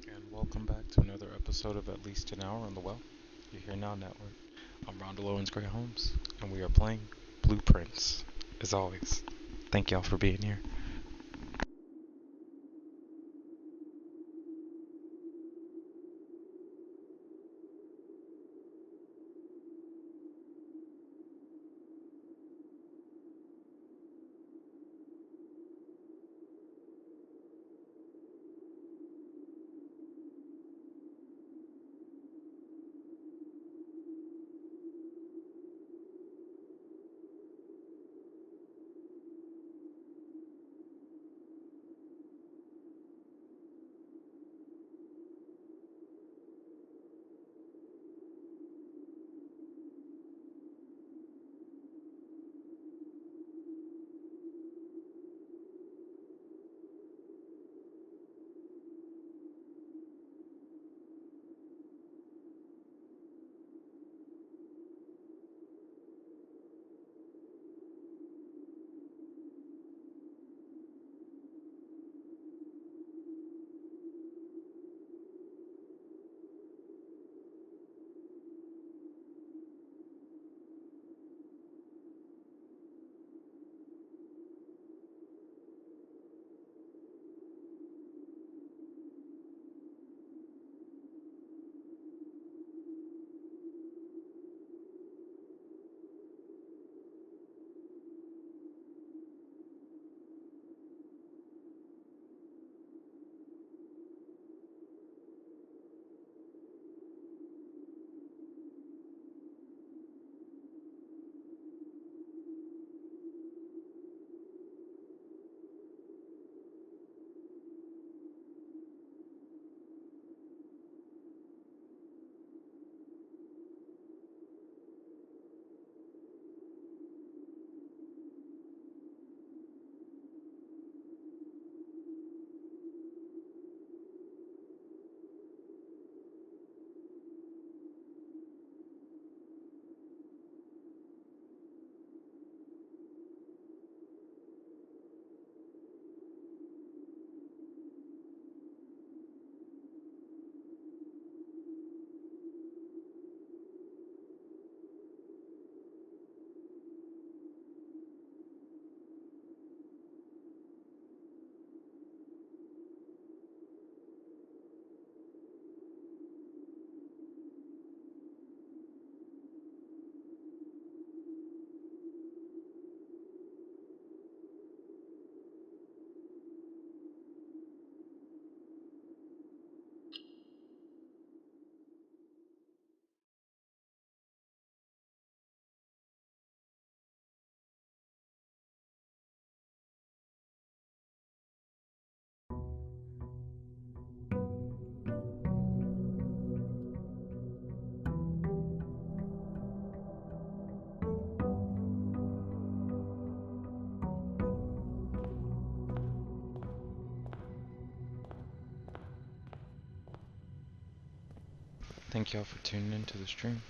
And welcome back to another episode of At Least an Hour on the Well. You're here now, Network. I'm Rondell Owens Gray Holmes, and we are playing Blueprints, as always. Thank y'all for being here. Thank y'all for tuning into the stream.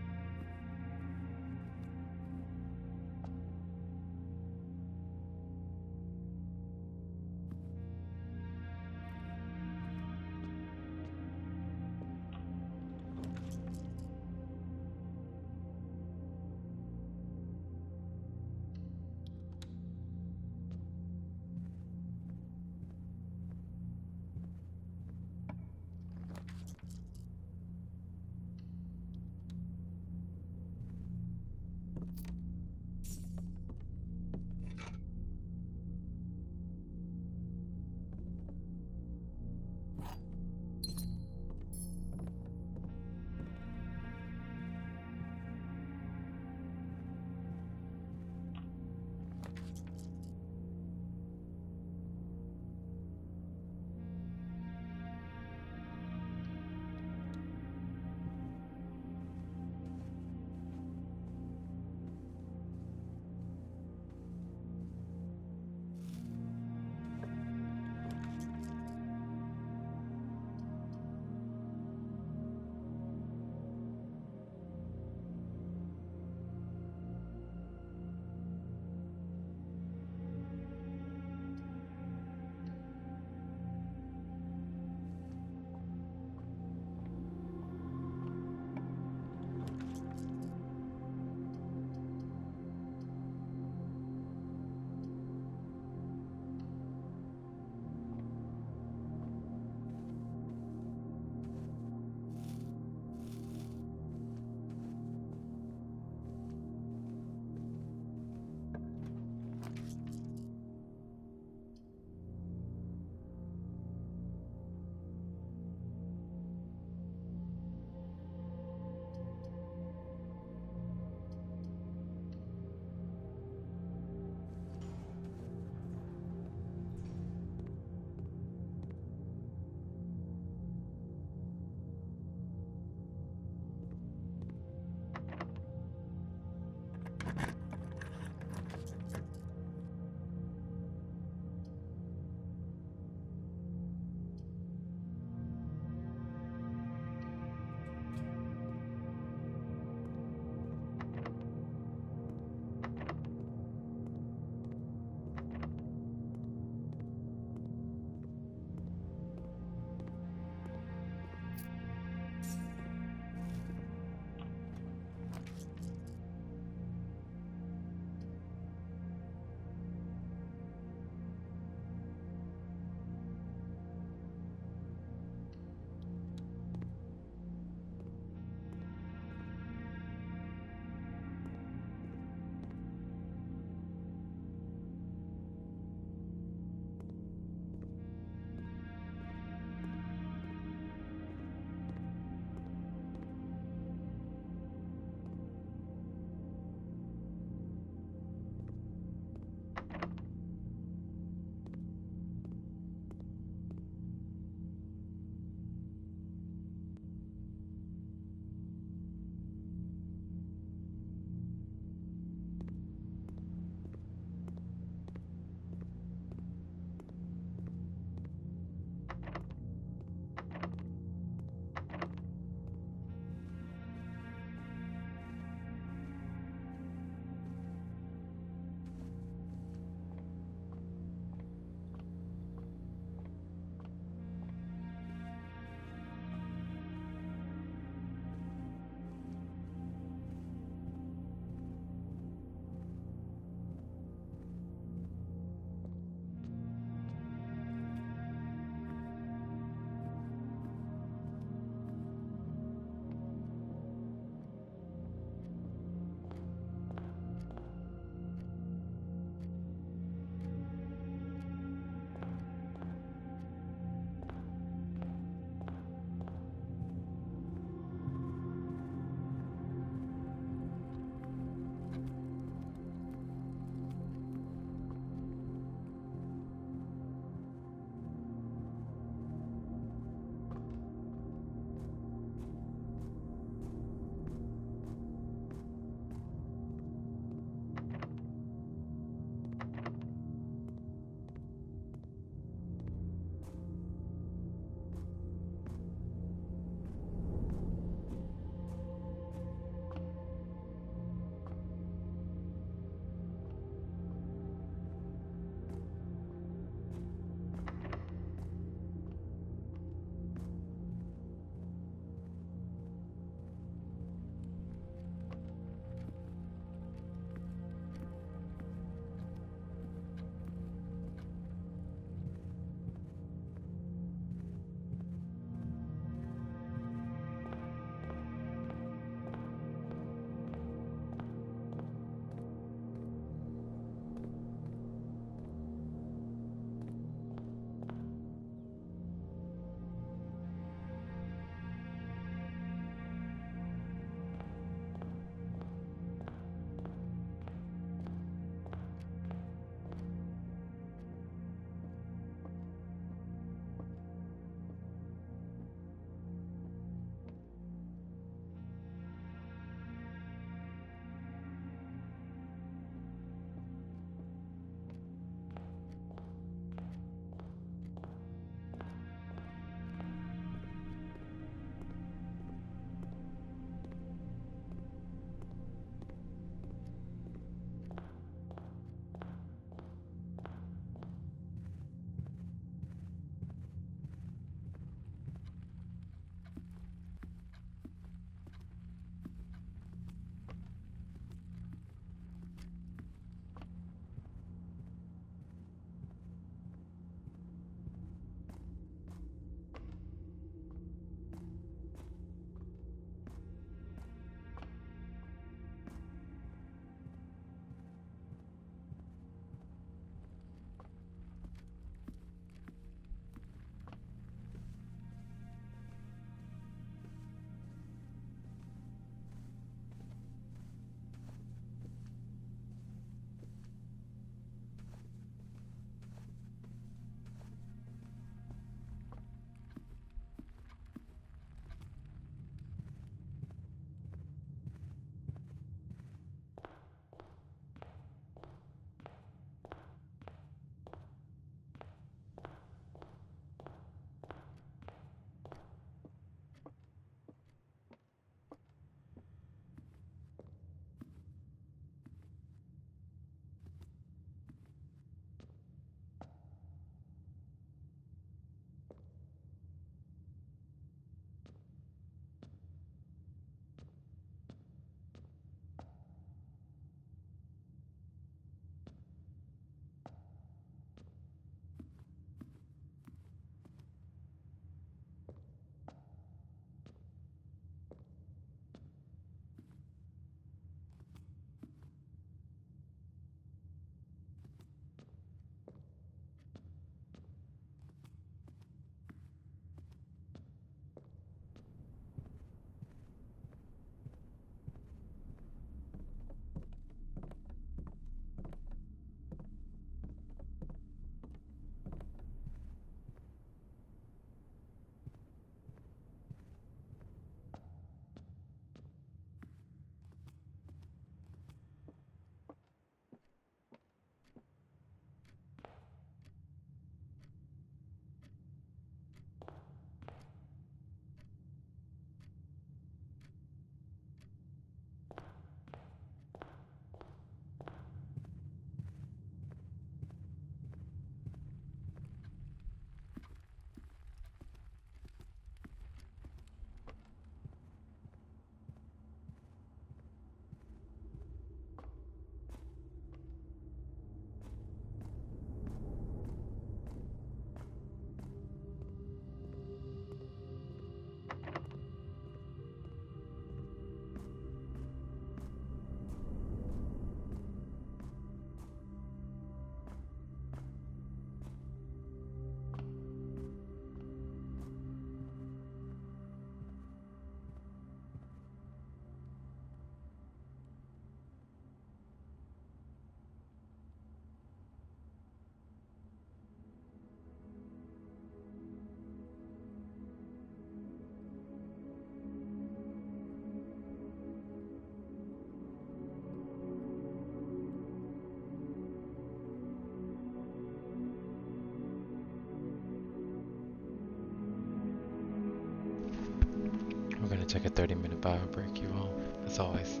take a 30-minute bio break, you all. As always,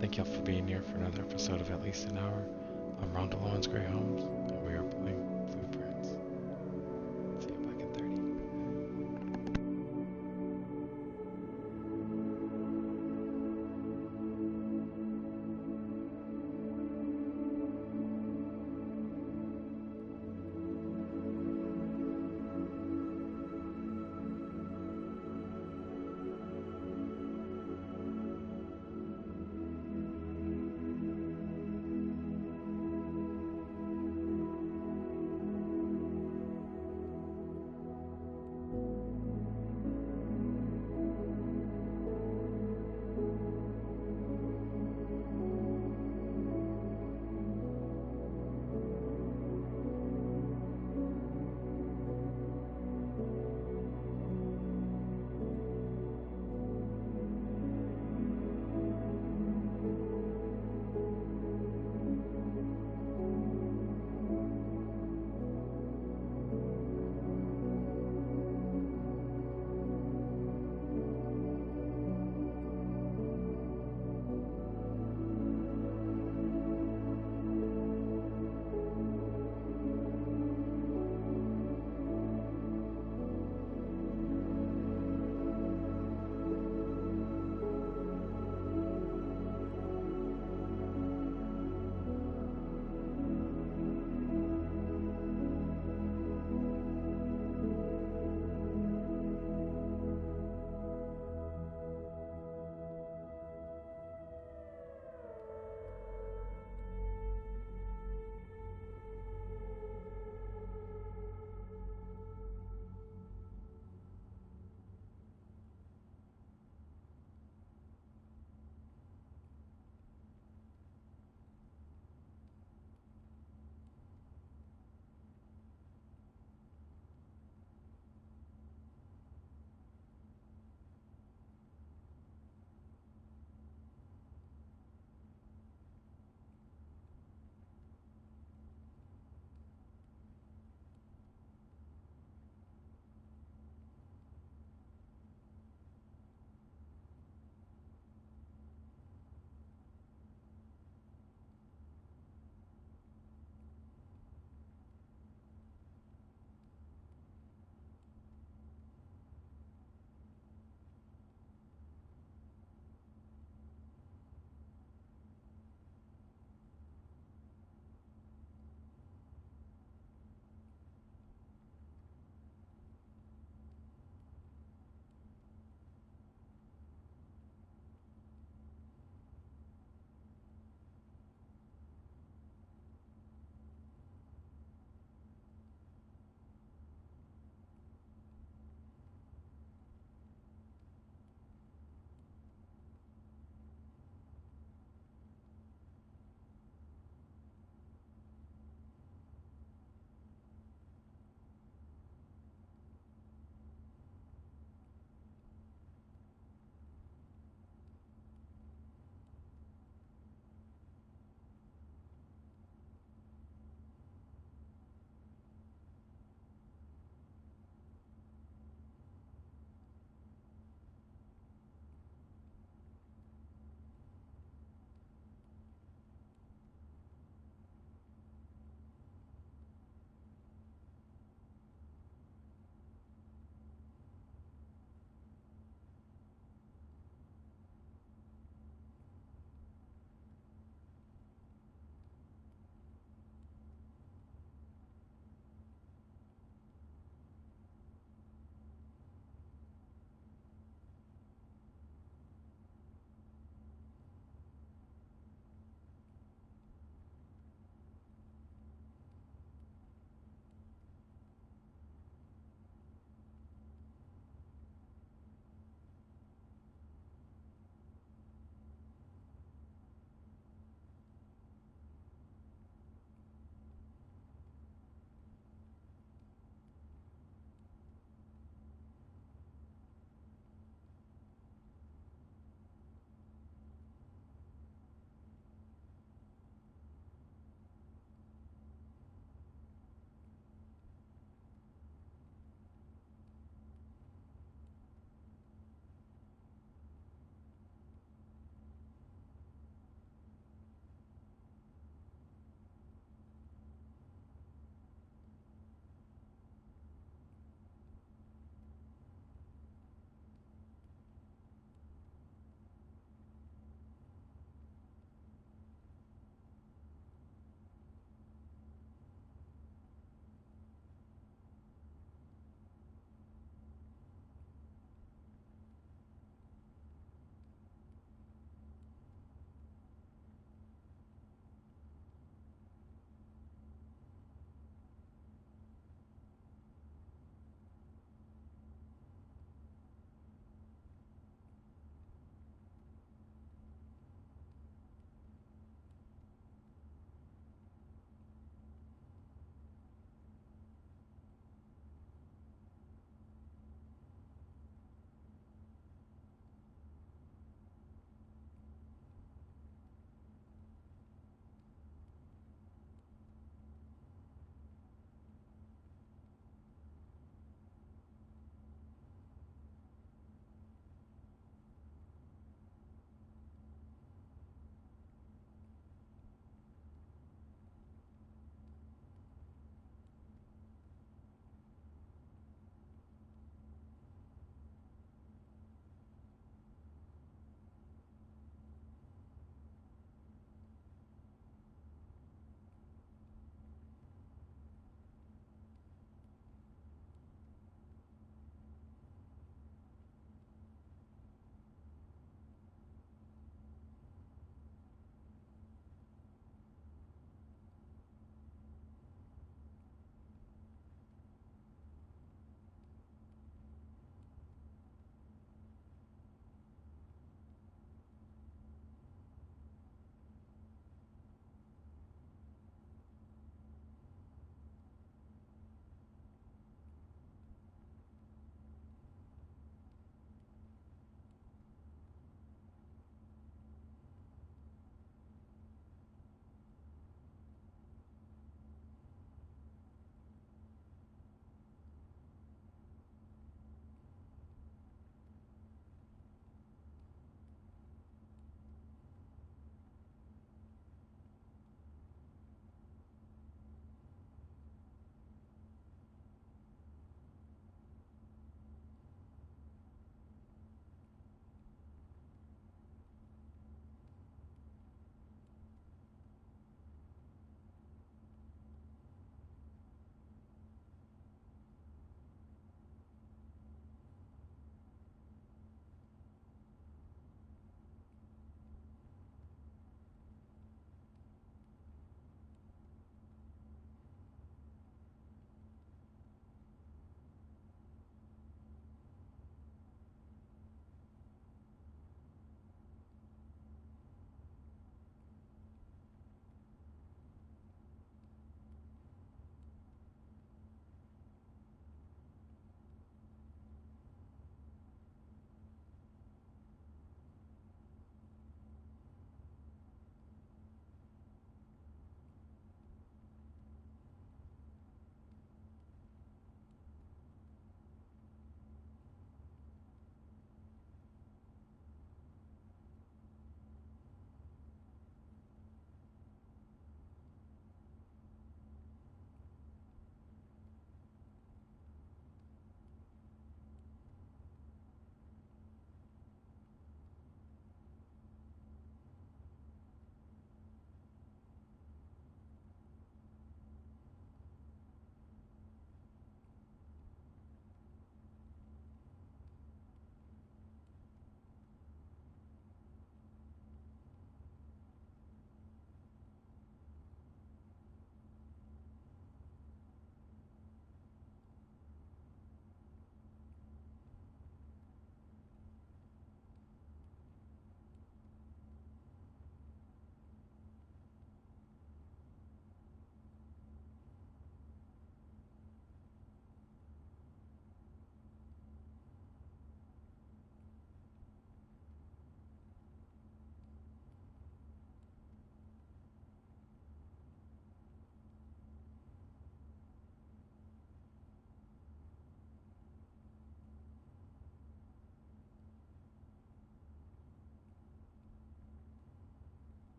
thank y'all for being here for another episode of At Least an Hour. I'm Rhonda Lawrence Gray Holmes, and we are playing Blueprints. See you back in 30.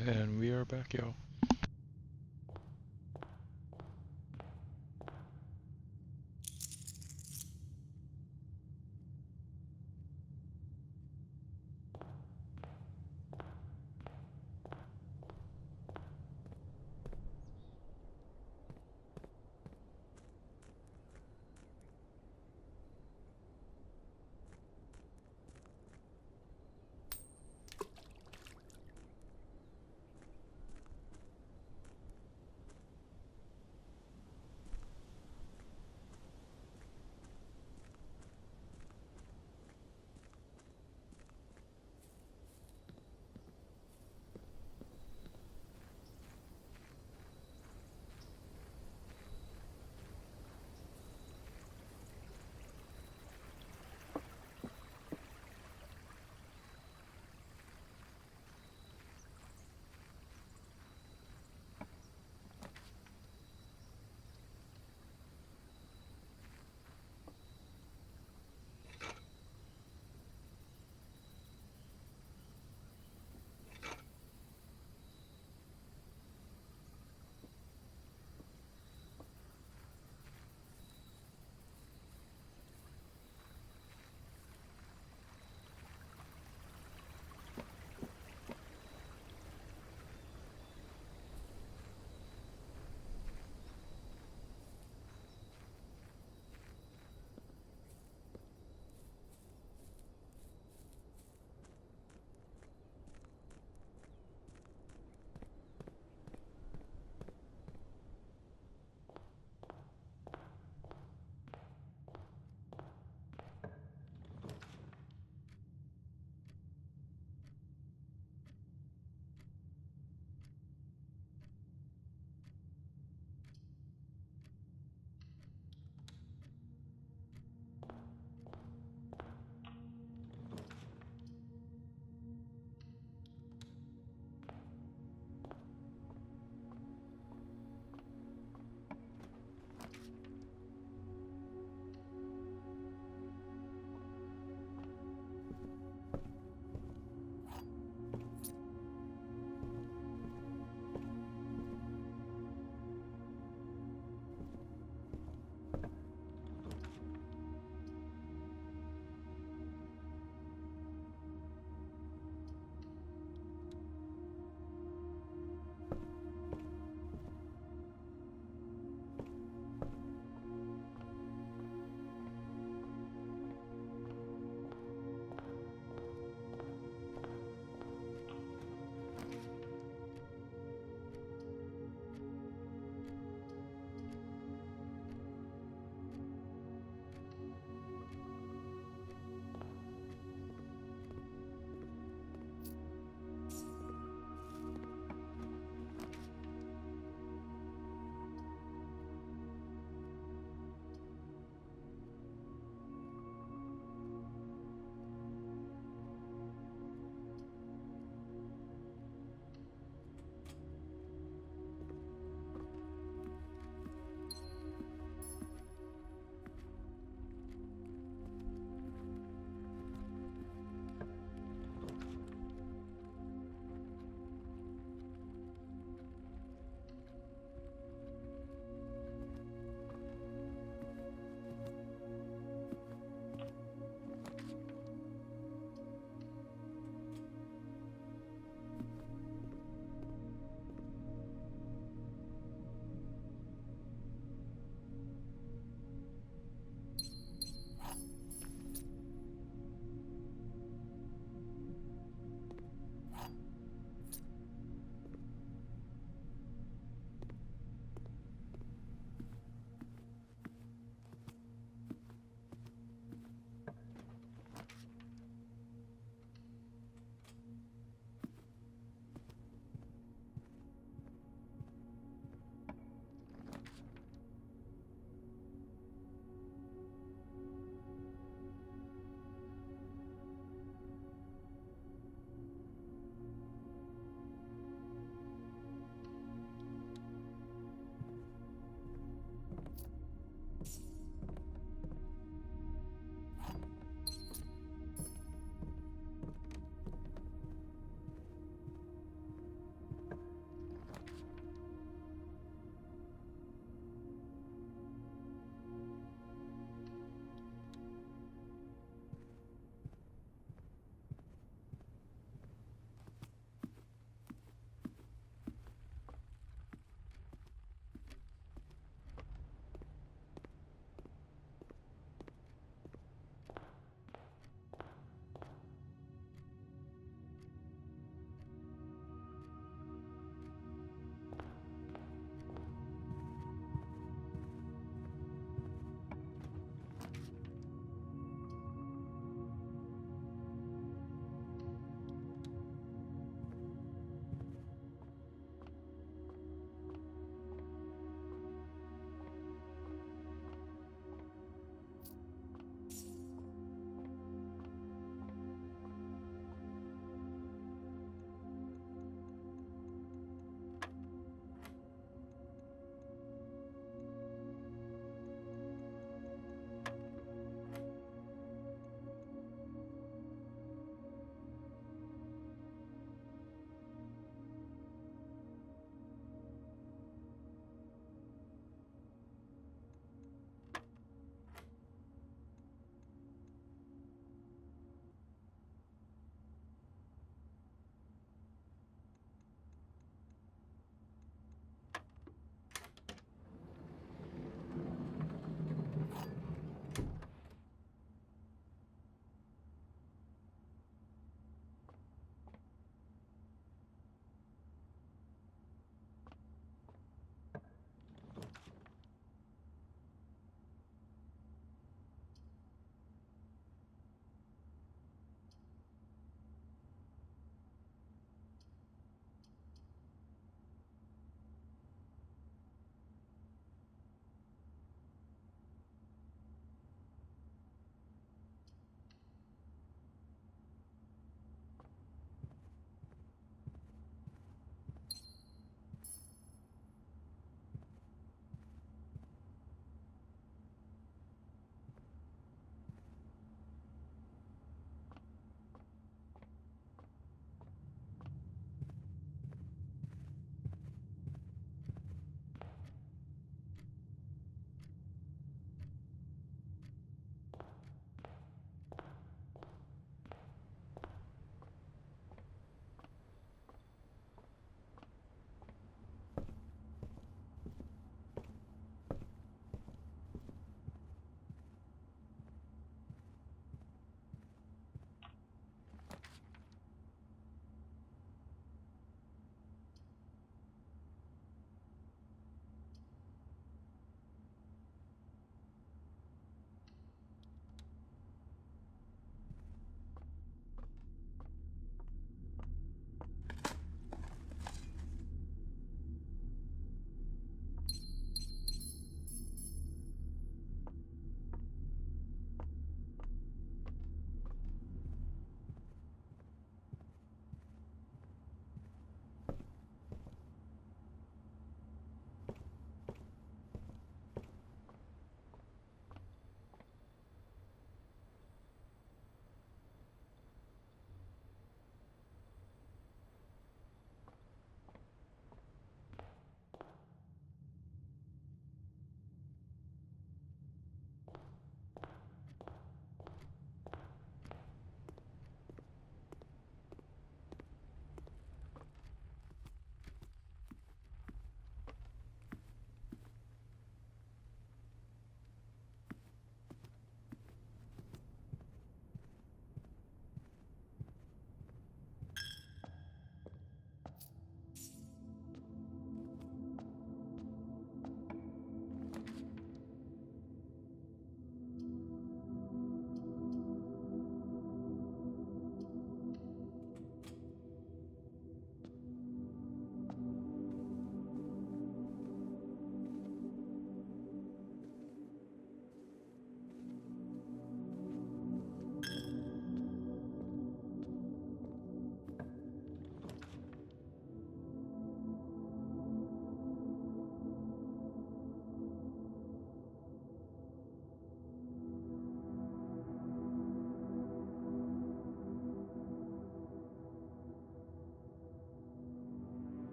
And we are back, yo.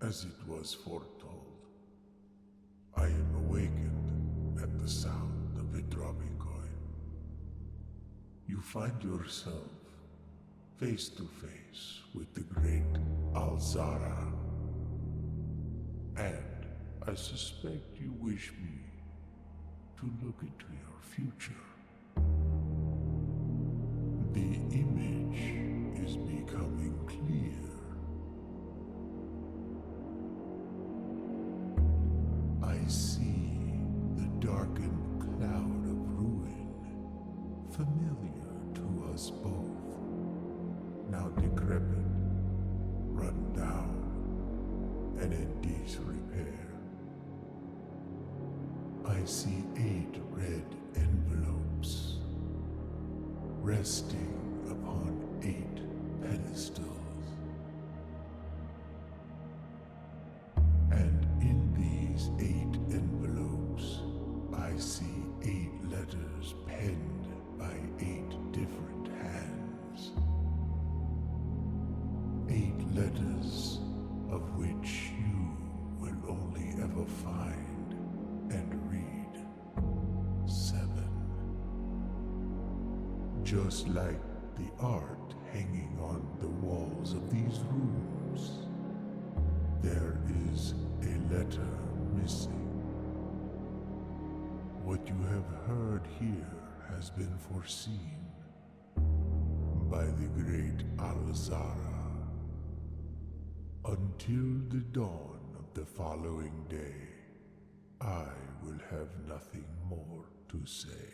as it was foretold. I am awakened at the sound of a dropping coin. You find yourself face to face with the great Alzara. And I suspect you wish me to look into your future. The image is becoming clear. I see the darkened cloud of ruin, familiar to us both, now decrepit, run down, and in disrepair. I see 8 red envelopes resting upon 8 pedestals. And in these 8 envelopes, I see 8 letters penned by 8 different hands. 8 letters of which you will only ever find and read 7. Just like the art hanging on the walls of these rooms, there is a letter missing. What you have heard here has been foreseen by the great Alzara. Until the dawn of the following day, I will have nothing more to say.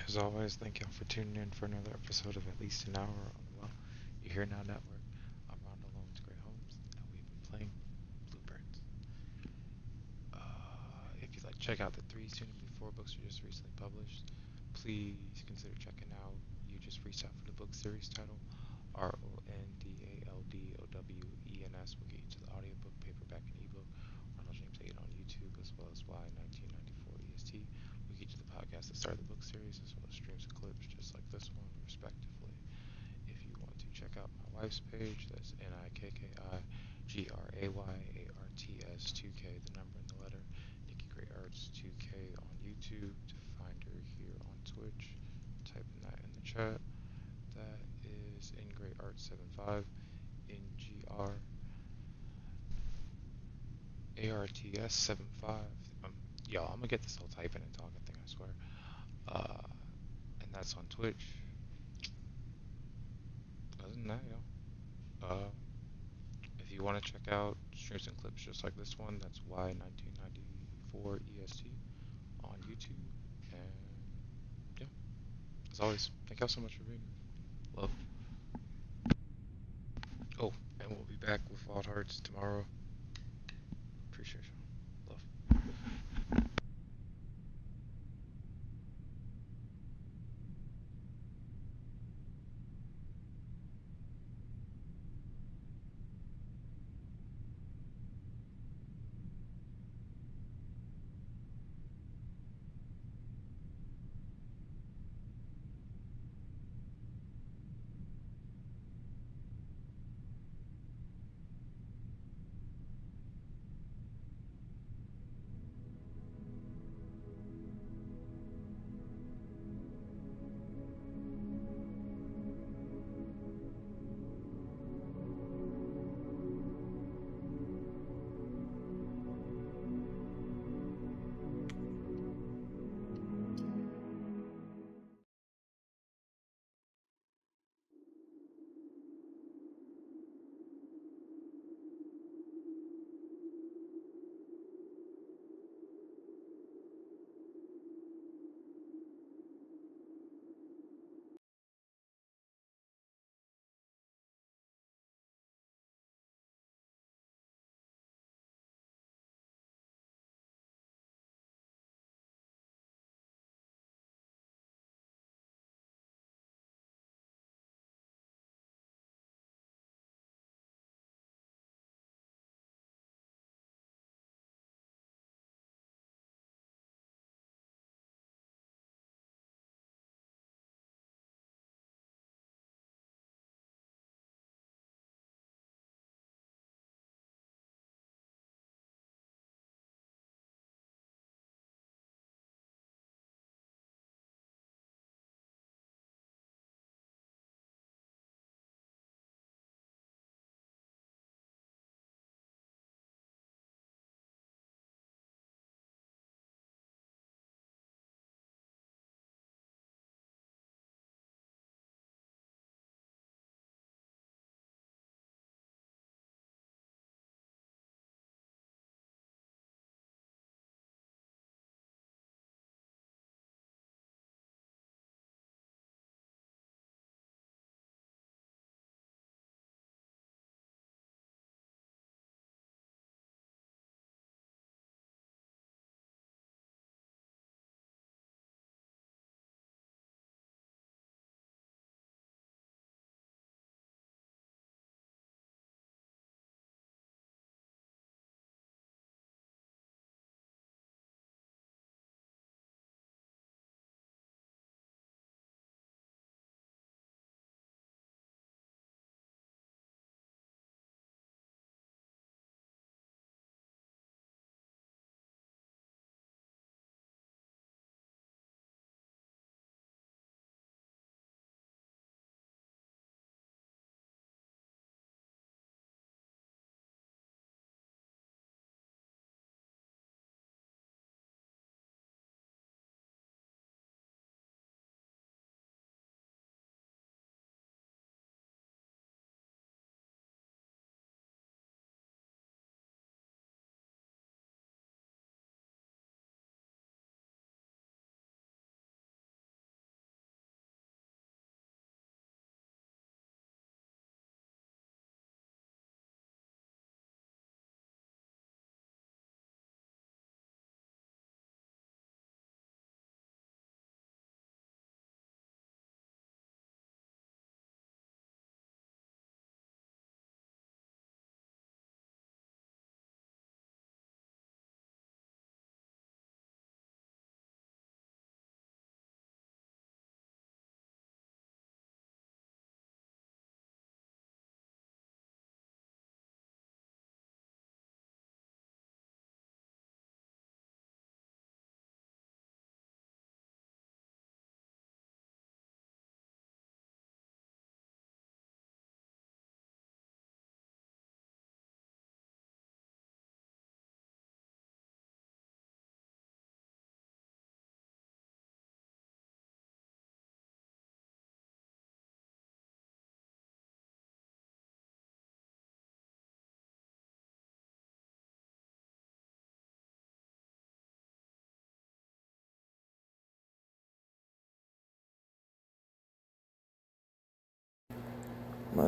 As always, thank y'all for tuning in for another episode of At Least an Hour on the Well, You Hear Now Network. I'm Ron Alone's Great Homes, and we've been playing Blueprints. If you'd like to check out the 3 soon to be 4 books we just recently published, please consider checking out You Just Freestyle for the book series title, Rondaldowens. We'll get you to the audiobook, paperback, and ebook. Ronald James 8 on YouTube, as well as Y1994 EST. We get you the podcast that started the book series, as well as streams and clips just like this one, respectively. If you want to check out my wife's page, that's NIKKIGRAYARTS 2K, the number and the letter, Nikki Gray Arts 2K on YouTube. To find her here on Twitch, type in that in the chat. That is InGrayArts75, InGrayArts75. Y'all, I'm gonna get this whole typing and talking thing, I swear. And that's on Twitch. Other than that, y'all. If you want to check out streams and clips just like this one, that's Y1994 EST on YouTube. And yeah, as always, thank y'all so much for being here. Love. Oh, and we'll be back with Wild Hearts tomorrow. Appreciate y'all. Love.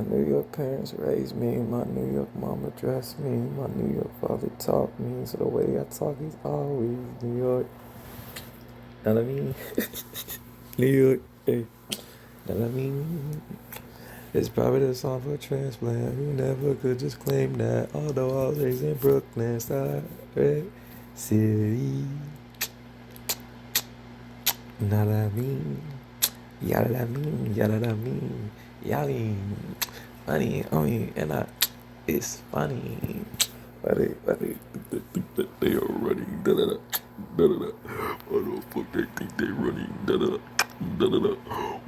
My New York parents raised me, my New York mama dressed me, my New York father taught me, so the way I talk is always New York. Know what I mean? New York, hey. Know what I mean? It's probably the song for a transplant who never could just claim that. Although I was raised in Brooklyn, Star City. Know what I mean? Yada da mean, yada da mean, yada funny, and it's funny. But they think that they are running, da da da, da da da. Why the fuck they think they running, da da da, da da da.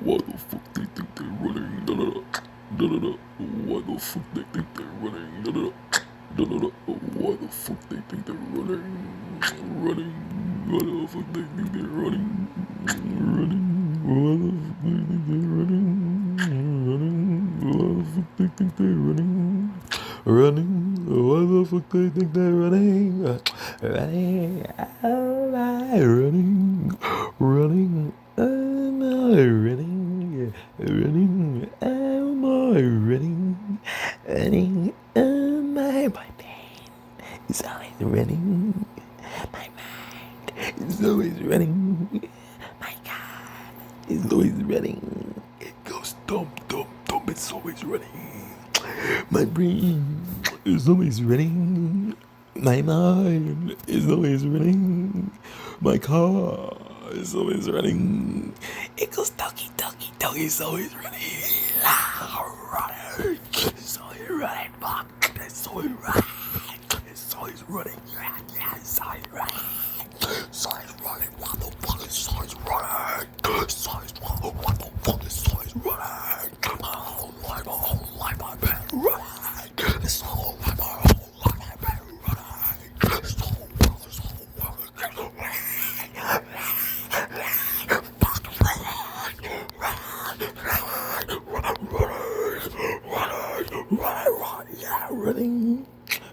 Why the fuck they think they running, da da da, da da da. Why the fuck they think they running, da da da, da da da. Why the fuck they think they're running? Why the fuck they think they're running? Why the fuck they think they're running? Why the fuck they think they're running? Why the fuck they think they're running? Am I running? Am I running? Am I running? Am I? My pain is always running. My mind is always running. My God is always running. It goes dump. It's always running. My brain is always running. My mind is always running. My car is always running. It goes doggy. It's always running. It's always running. Fuck. It's always running. It's always running. Yeah, it's always running. It's always running. What the fuck is always running? It's always running. What the fuck is always running? My whole life I've been running. This whole life I've been running. This whole world I've been running.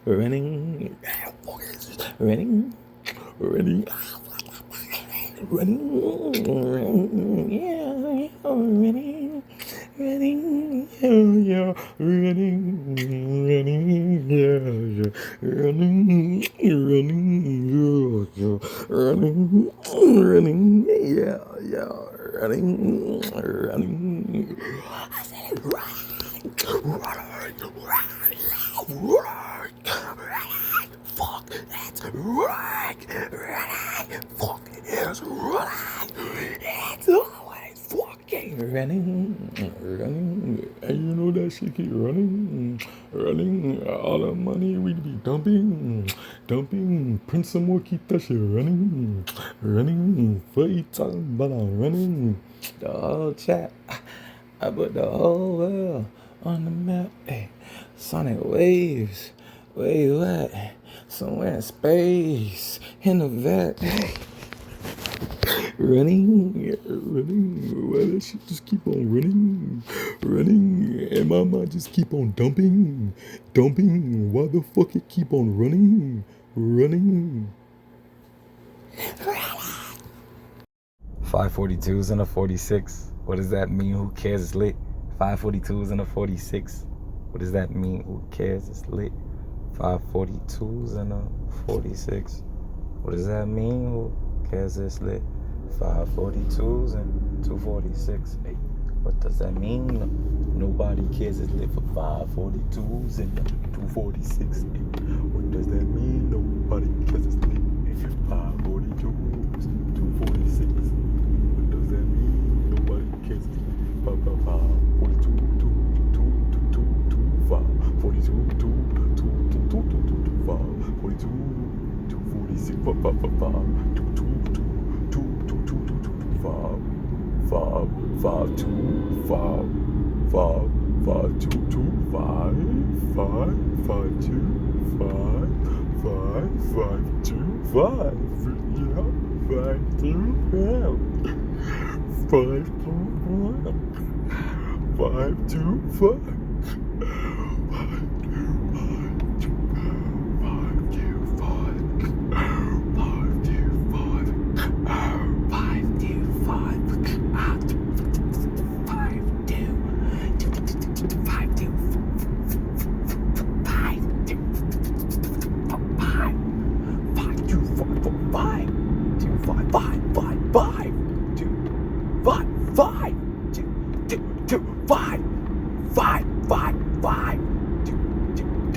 Running, running. I said it running. Fuck, it's running. Fuck, it's running. It's always fucking running. And you know that shit keep running. All the money we be dumping. Print some more, keep that shit running. Fuck you talking about I'm running. The whole chat, I put the whole world on the map. Hey, sonic waves. Where you at? Somewhere in space, in the vet. Hey. Running. Why that shit just keep on running? And my mind just keep on dumping. Why the fuck it keep on running? 542s and a 46. What does that mean? Who cares? It's lit. 542s and a 46. What does that mean? Who cares? It's lit. 542s and a 46. What does that mean? Who cares? It's lit. 542s and 246. Hey, what does that mean? Nobody cares. It's lit for 542s and 246. Hey, what does that mean? Nobody cares. It's lit. 542s, 246. What does that mean? Nobody cares. 542, 42, 42, 246, 525.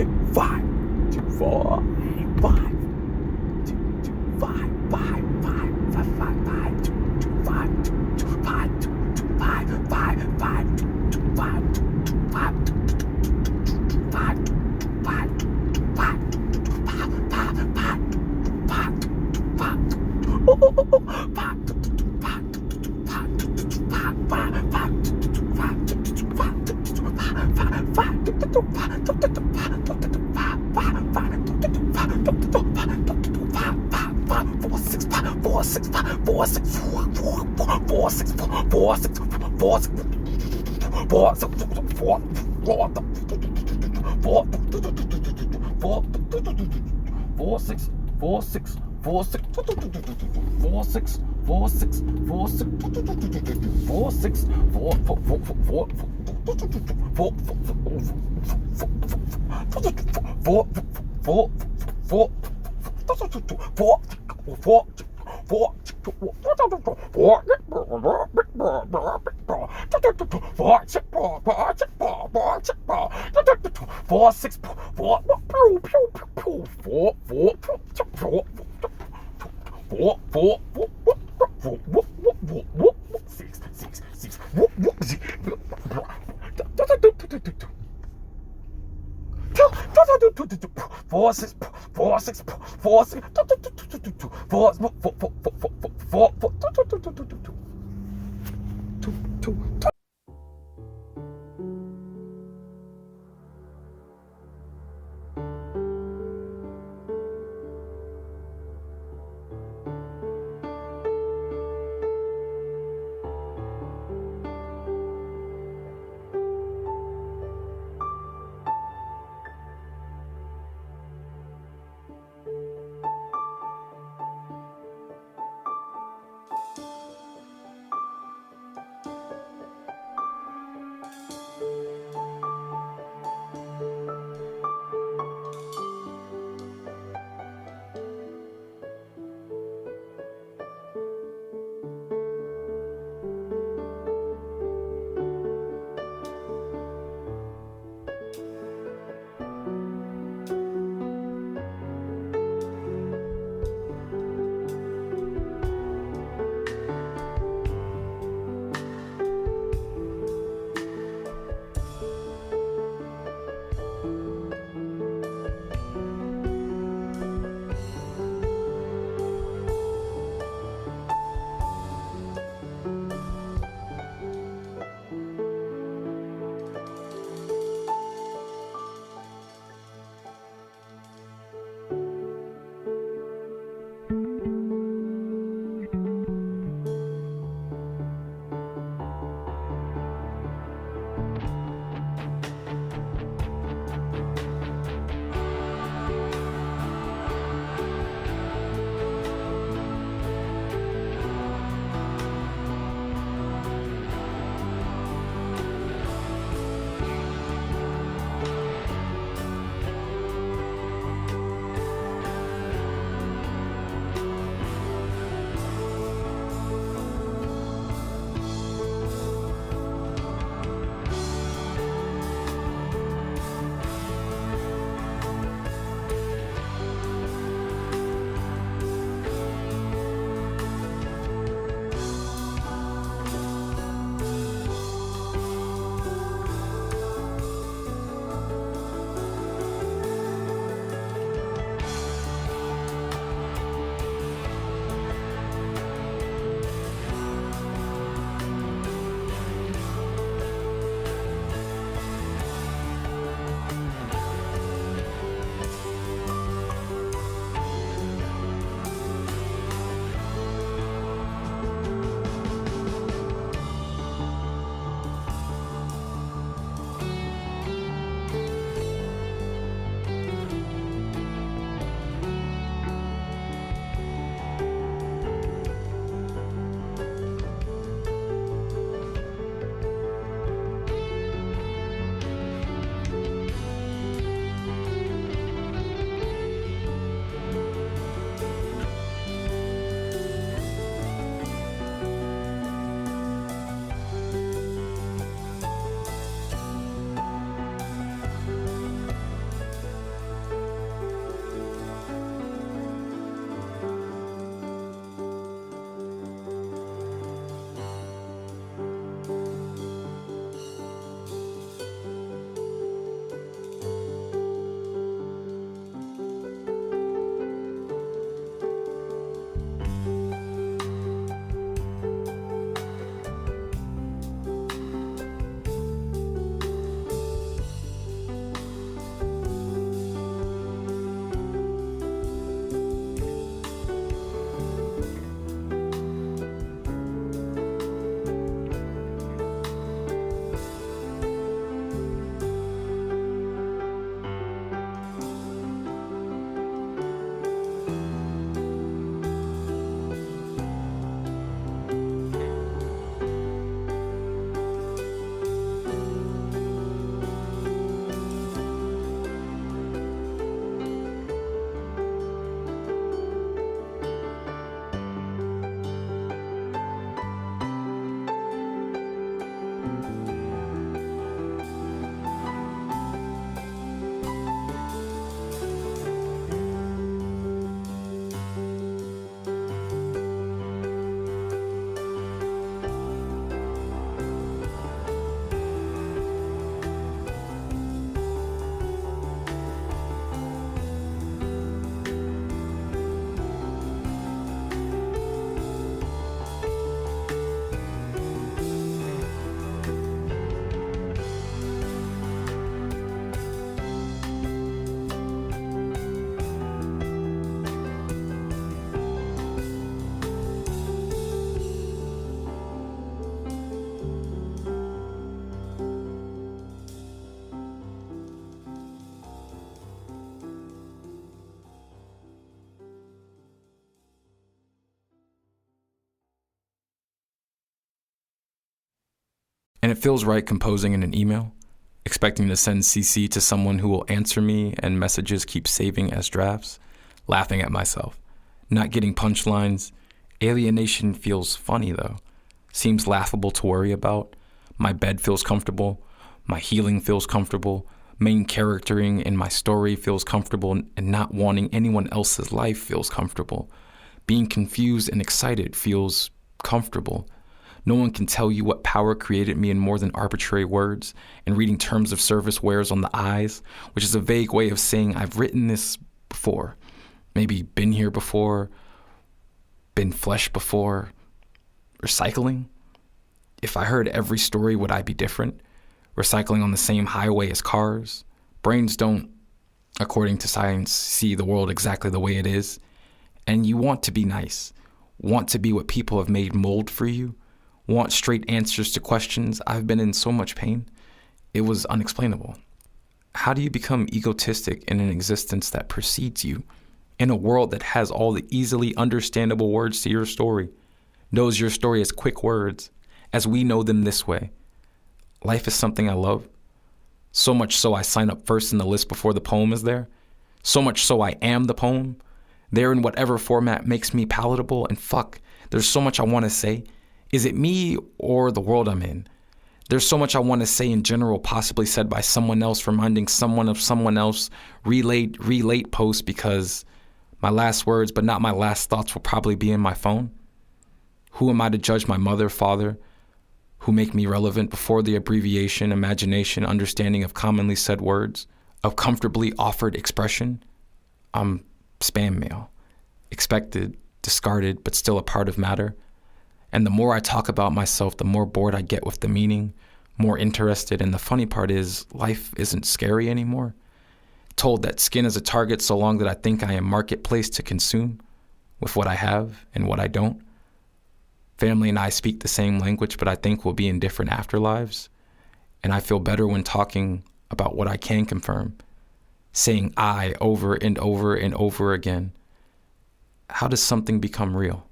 5, 2, 4, 5, 2, 2, 5, 5, 5, 5, 5, 5, 2, 2, 5, 2, 2, 5, 2, 2, 5, 5, 5, 2, 2, 5, 2, 2, 5, 2, 5, 5, 5, And it feels right composing in an email, expecting to send CC to someone who will answer me and messages keep saving as drafts, laughing at myself, not getting punchlines. Alienation feels funny though, seems laughable to worry about. My bed feels comfortable, my healing feels comfortable, main charactering in my story feels comfortable, and not wanting anyone else's life feels comfortable. Being confused and excited feels comfortable. No one can tell you what power created me in more than arbitrary words, and reading terms of service wears on the eyes, which is a vague way of saying I've written this before, maybe been here before, been flesh before. Recycling? If I heard every story, would I be different? Recycling on the same highway as cars? Brains don't, according to science, see the world exactly the way it is. And you want to be nice, want to be what people have made mold for you, want straight answers to questions. I've been in so much pain. It was unexplainable. How do you become egotistic in an existence that precedes you, in a world that has all the easily understandable words to your story, knows your story as quick words, as we know them this way? Life is something I love. So much so I sign up first in the list before the poem is there. So much so I am the poem. There in whatever format makes me palatable. And fuck, there's so much I want to say. Is it me or the world I'm in? There's so much I want to say in general, possibly said by someone else, reminding someone of someone else, relate post, because my last words, but not my last thoughts, will probably be in my phone. Who am I to judge my mother, father, who make me relevant before the abbreviation, imagination, understanding of commonly said words, of comfortably offered expression? I'm spam mail, expected, discarded, but still a part of matter. And the more I talk about myself, the more bored I get with the meaning, more interested. And the funny part is, life isn't scary anymore. Told that skin is a target so long that I think I am marketplace to consume with what I have and what I don't. Family and I speak the same language, but I think we'll be in different afterlives. And I feel better when talking about what I can confirm, saying I over and over and over again. How does something become real?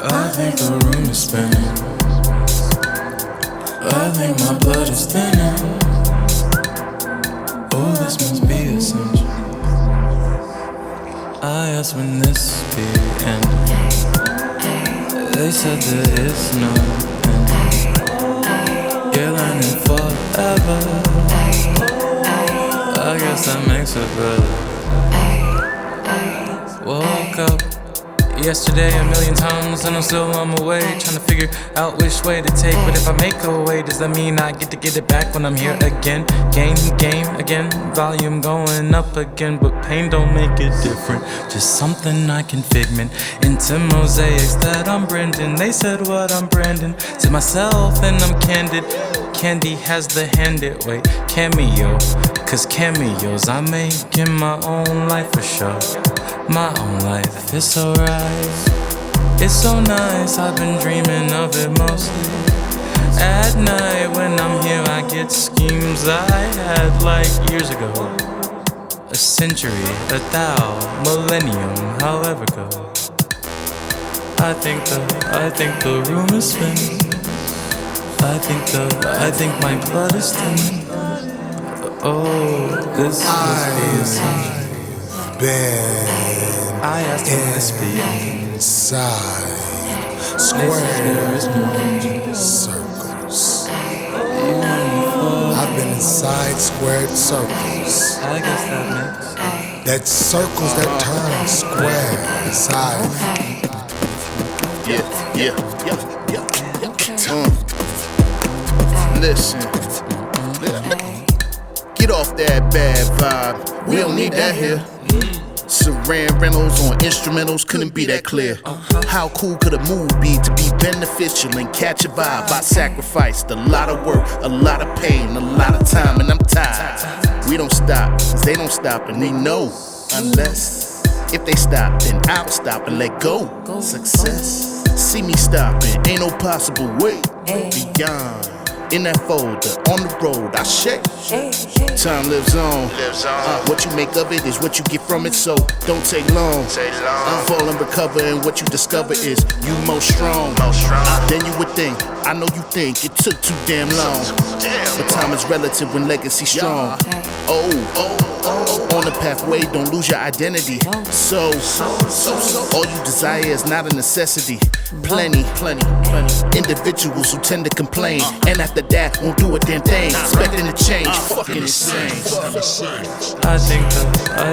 I think the room is spinning. I think my blood is thinning. Oh, this must be essential. I asked when this be ending. They said there is no end. You're learning forever. I guess that makes it better. Woke up yesterday a million times and I'm still on my way, trying to figure out which way to take. But if I make a way, does that mean I get to get it back when I'm here again? Game again, volume going up again. But pain don't make it different, just something I can figment into mosaics that I'm Brendan. They said what I'm Brandon to myself and I'm candid. Candy has the handed way, cameo, cause cameos I make in my own life for sure. My own life, it's alright, it's so nice. I've been dreaming of it mostly at night. When I'm here I get schemes I had like years ago, a century, a thou, millennium, however go. I think the room is spinning. I think my blood is thinning. Oh, this must be essential. Been I asked him to speak inside squares, circles. I've been inside squared circles. I guess that makes That circles that turn square inside. Yeah. Listen. Get off that bad vibe. We don't need that here. Saran Reynolds on instrumentals couldn't be that clear. How cool could a move be to be beneficial and catch a vibe? I sacrificed a lot of work, a lot of pain, a lot of time, and I'm tired. We don't stop, cause they don't stop, and they know. Unless, if they stop, then I'll stop and let go. Success, see me stopping, ain't no possible way beyond. in that folder, on the road, I shake. Time lives on. What you make of it is what you get from it, so don't take long. Fall and recover, and what you discover is you most strong. Then you would think, I know you think it took too damn long, but time is relative when legacy strong. On the pathway, don't lose your identity. So all you desire is not a necessity. Plenty individuals who tend to complain, and after that won't do a damn thing, expecting to change. Fucking insane. I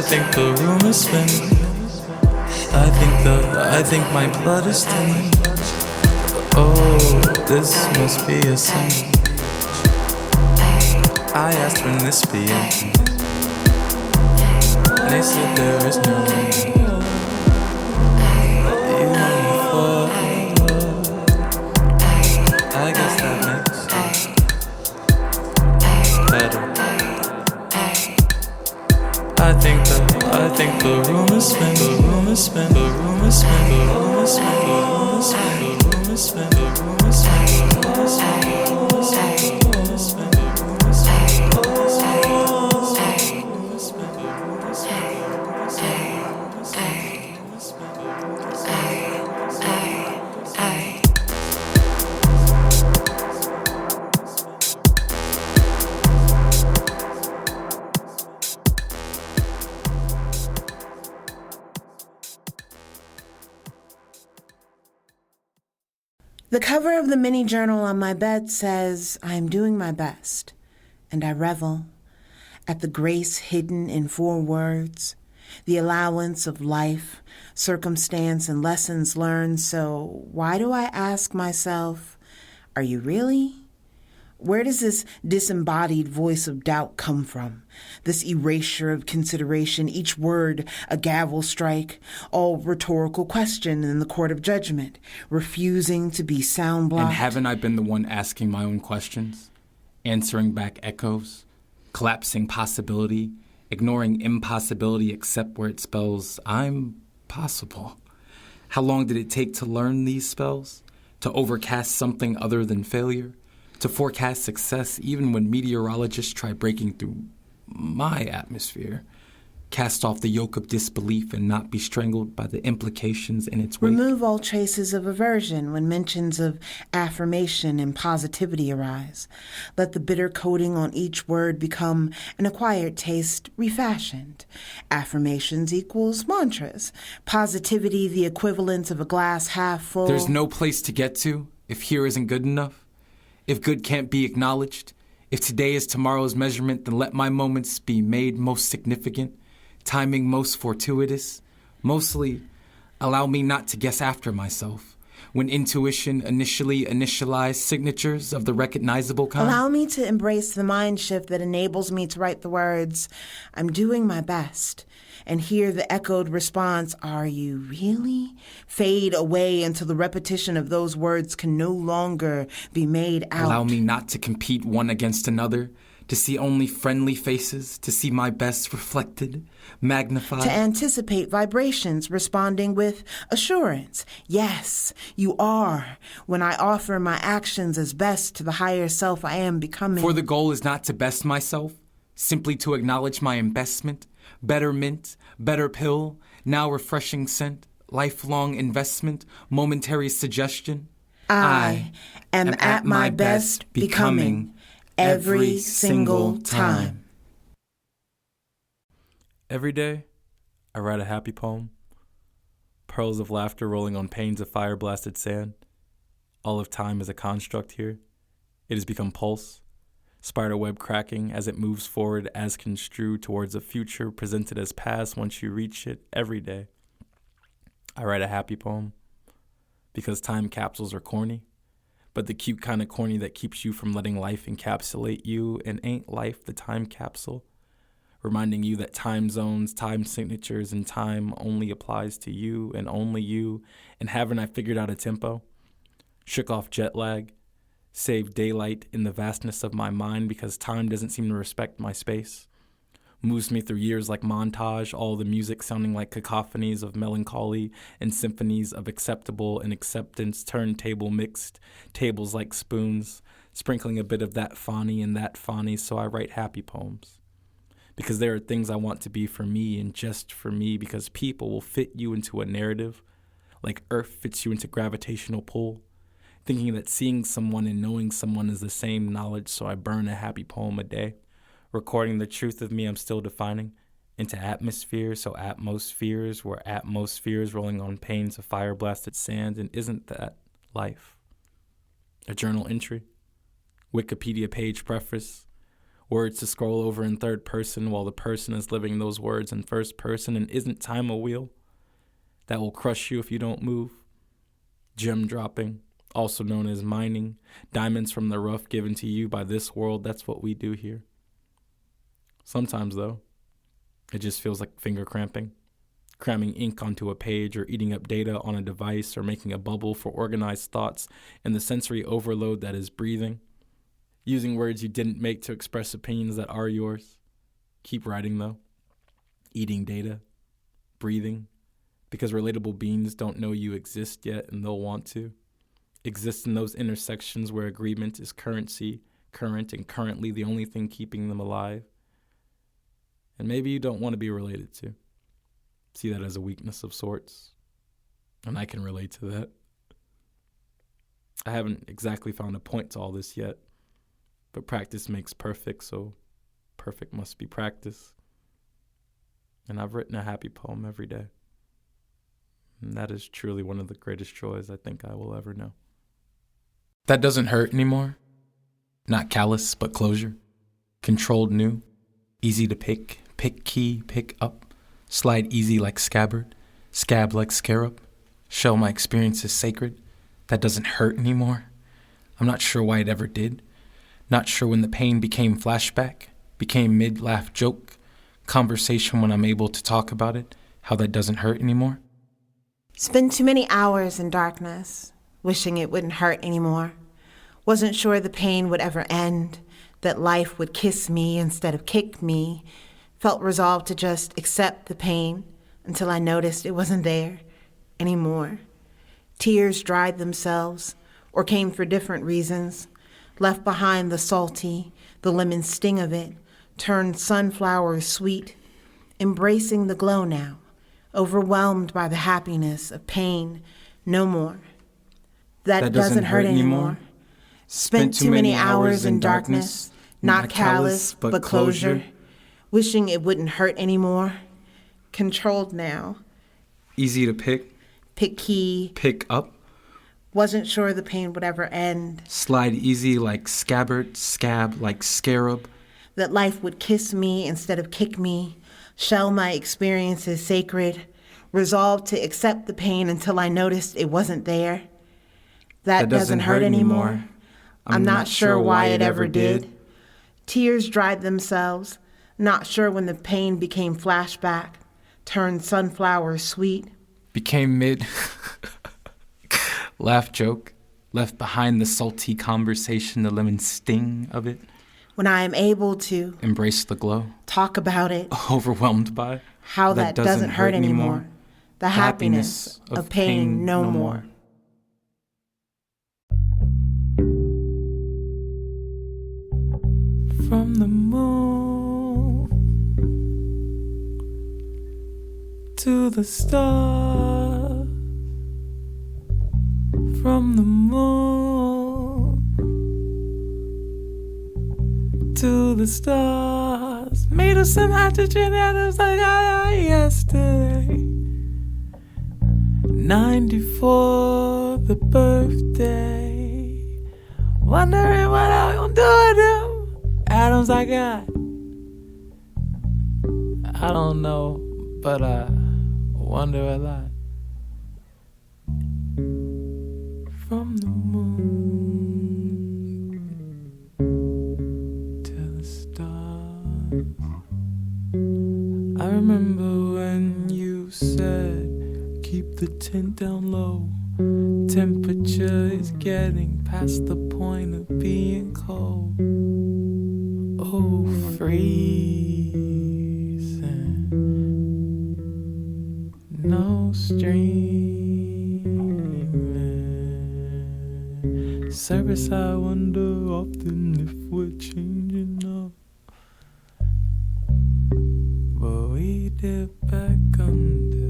think the room is spinning. I think my blood is thinning. Oh, this must be a sin. I asked when this be ending. They said there is no way. You on the floor. I guess that makes it better. I think the room is spinning. The room is spinning. The room is spinning. The room is spinning. The room is spinning. The room is spinning. The room is spinning. The room is spinning. The room is spinning. The room is spinning. The cover of the mini journal on my bed says, I am doing my best, and I revel at the grace hidden in 4 words, the allowance of life, circumstance, and lessons learned. So why do I ask myself, are you really? Where does this disembodied voice of doubt come from? This erasure of consideration, each word a gavel strike, all rhetorical question in the court of judgment, refusing to be sound blocked. And haven't I been the one asking my own questions, answering back echoes, collapsing possibility, ignoring impossibility except where it spells I'm possible? How long did it take to learn these spells? To overcast something other than failure? To forecast success even when meteorologists try breaking through my atmosphere? Cast off the yoke of disbelief and not be strangled by the implications in its wake? Remove all traces of aversion when mentions of affirmation and positivity arise. Let the bitter coating on each word become an acquired taste refashioned. Affirmations equals mantras. Positivity the equivalent of a glass half full. There's no place to get to if here isn't good enough. If good can't be acknowledged, if today is tomorrow's measurement, then let my moments be made most significant, timing most fortuitous. Mostly, allow me not to guess after myself. When intuition initially initialized signatures of the recognizable kind. Allow me to embrace the mind shift that enables me to write the words, I'm doing my best, and hear the echoed response, are you really? Fade away until the repetition of those words can no longer be made out. Allow me not to compete one against another, to see only friendly faces, to see my best reflected, magnified. To anticipate vibrations responding with assurance. Yes, you are, when I offer my actions as best to the higher self I am becoming. For the goal is not to best myself, simply to acknowledge my investment, better mint, better pill, now refreshing scent, lifelong investment, momentary suggestion. I am at my best becoming every single time. Every day, I write a happy poem. Pearls of laughter rolling on panes of fire-blasted sand. All of time is a construct here. It has become pulse, spider web cracking as it moves forward as construed towards a future presented as past once you reach it every day. I write a happy poem because time capsules are corny, but the cute kind of corny that keeps you from letting life encapsulate you, and ain't life the time capsule? Reminding you that time zones, time signatures, and time only applies to you, and haven't I figured out a tempo? Shook off jet lag, saved daylight in the vastness of my mind because time doesn't seem to respect my space. Moves me through years like montage, all the music sounding like cacophonies of melancholy and symphonies of acceptable and acceptance, turntable mixed, tables like spoons, sprinkling a bit of that Fani and that Fani, so I write happy poems. Because there are things I want to be for me and just for me, because people will fit you into a narrative, like Earth fits you into gravitational pull, thinking that seeing someone and knowing someone is the same knowledge, so I burn a happy poem a day, recording the truth of me I'm still defining into atmosphere, so atmospheres were atmospheres rolling on panes of fire-blasted sand, and isn't that life? A journal entry, Wikipedia page preface, words to scroll over in third person while the person is living those words in first person, and isn't time a wheel that will crush you if you don't move? Gem dropping, also known as mining, diamonds from the rough given to you by this world, that's what we do here. Sometimes, though, it just feels like finger cramping, cramming ink onto a page or eating up data on a device or making a bubble for organized thoughts and the sensory overload that is breathing. Using words you didn't make to express opinions that are yours. Keep writing, though. Eating data. Breathing. Because relatable beings don't know you exist yet and they'll want to. Exist in those intersections where agreement is currency, current and currently the only thing keeping them alive. And maybe you don't want to be related to. See that as a weakness of sorts. And I can relate to that. I haven't exactly found a point to all this yet. But practice makes perfect, so perfect must be practice. And I've written a happy poem every day. And that is truly one of the greatest joys I think I will ever know. That doesn't hurt anymore. Not callous, but closure. Controlled new. Easy to pick key, pick up. Slide easy like scabbard. Scab like scarab. Shell my experience is sacred. That doesn't hurt anymore. I'm not sure why it ever did. Not sure when the pain became flashback, became mid-laugh joke, conversation when I'm able to talk about it, how that doesn't hurt anymore. Spent too many hours in darkness, wishing it wouldn't hurt anymore. Wasn't sure the pain would ever end, that life would kiss me instead of kick me. Felt resolved to just accept the pain until I noticed it wasn't there anymore. Tears dried themselves or came for different reasons. Left behind the salty, the lemon sting of it, turned sunflowers sweet, embracing the glow now, overwhelmed by the happiness of pain, no more. That doesn't hurt anymore. Spent too many hours in darkness, not callous, but closure, wishing it wouldn't hurt anymore. Controlled now. Easy to pick key, pick up. Wasn't sure the pain would ever end. Slide easy like scabbard, scab like scarab. That life would kiss me instead of kick me. Shell my experiences sacred. Resolved to accept the pain until I noticed it wasn't there. That doesn't hurt anymore. I'm not sure why it ever did. Tears dried themselves. Not sure when the pain became flashback. Turned sunflowers sweet. Became mid... laugh joke, left behind the salty conversation, the lemon sting of it. When I am able to embrace the glow, talk about it, overwhelmed by how that doesn't hurt anymore. The happiness of pain no more. From the moon to the stars. From the moon to the stars, made of some hydrogen atoms like I yesterday. 94, the birthday. Wondering what I'm gonna do with them atoms I got. I don't know, but I wonder a lot. From the moon to the stars. I remember when you said, keep the tent down low. Temperature is getting past the point of being cold. Oh, freezing. No streaming. surface I wonder often if we're changing up, but we dip back under,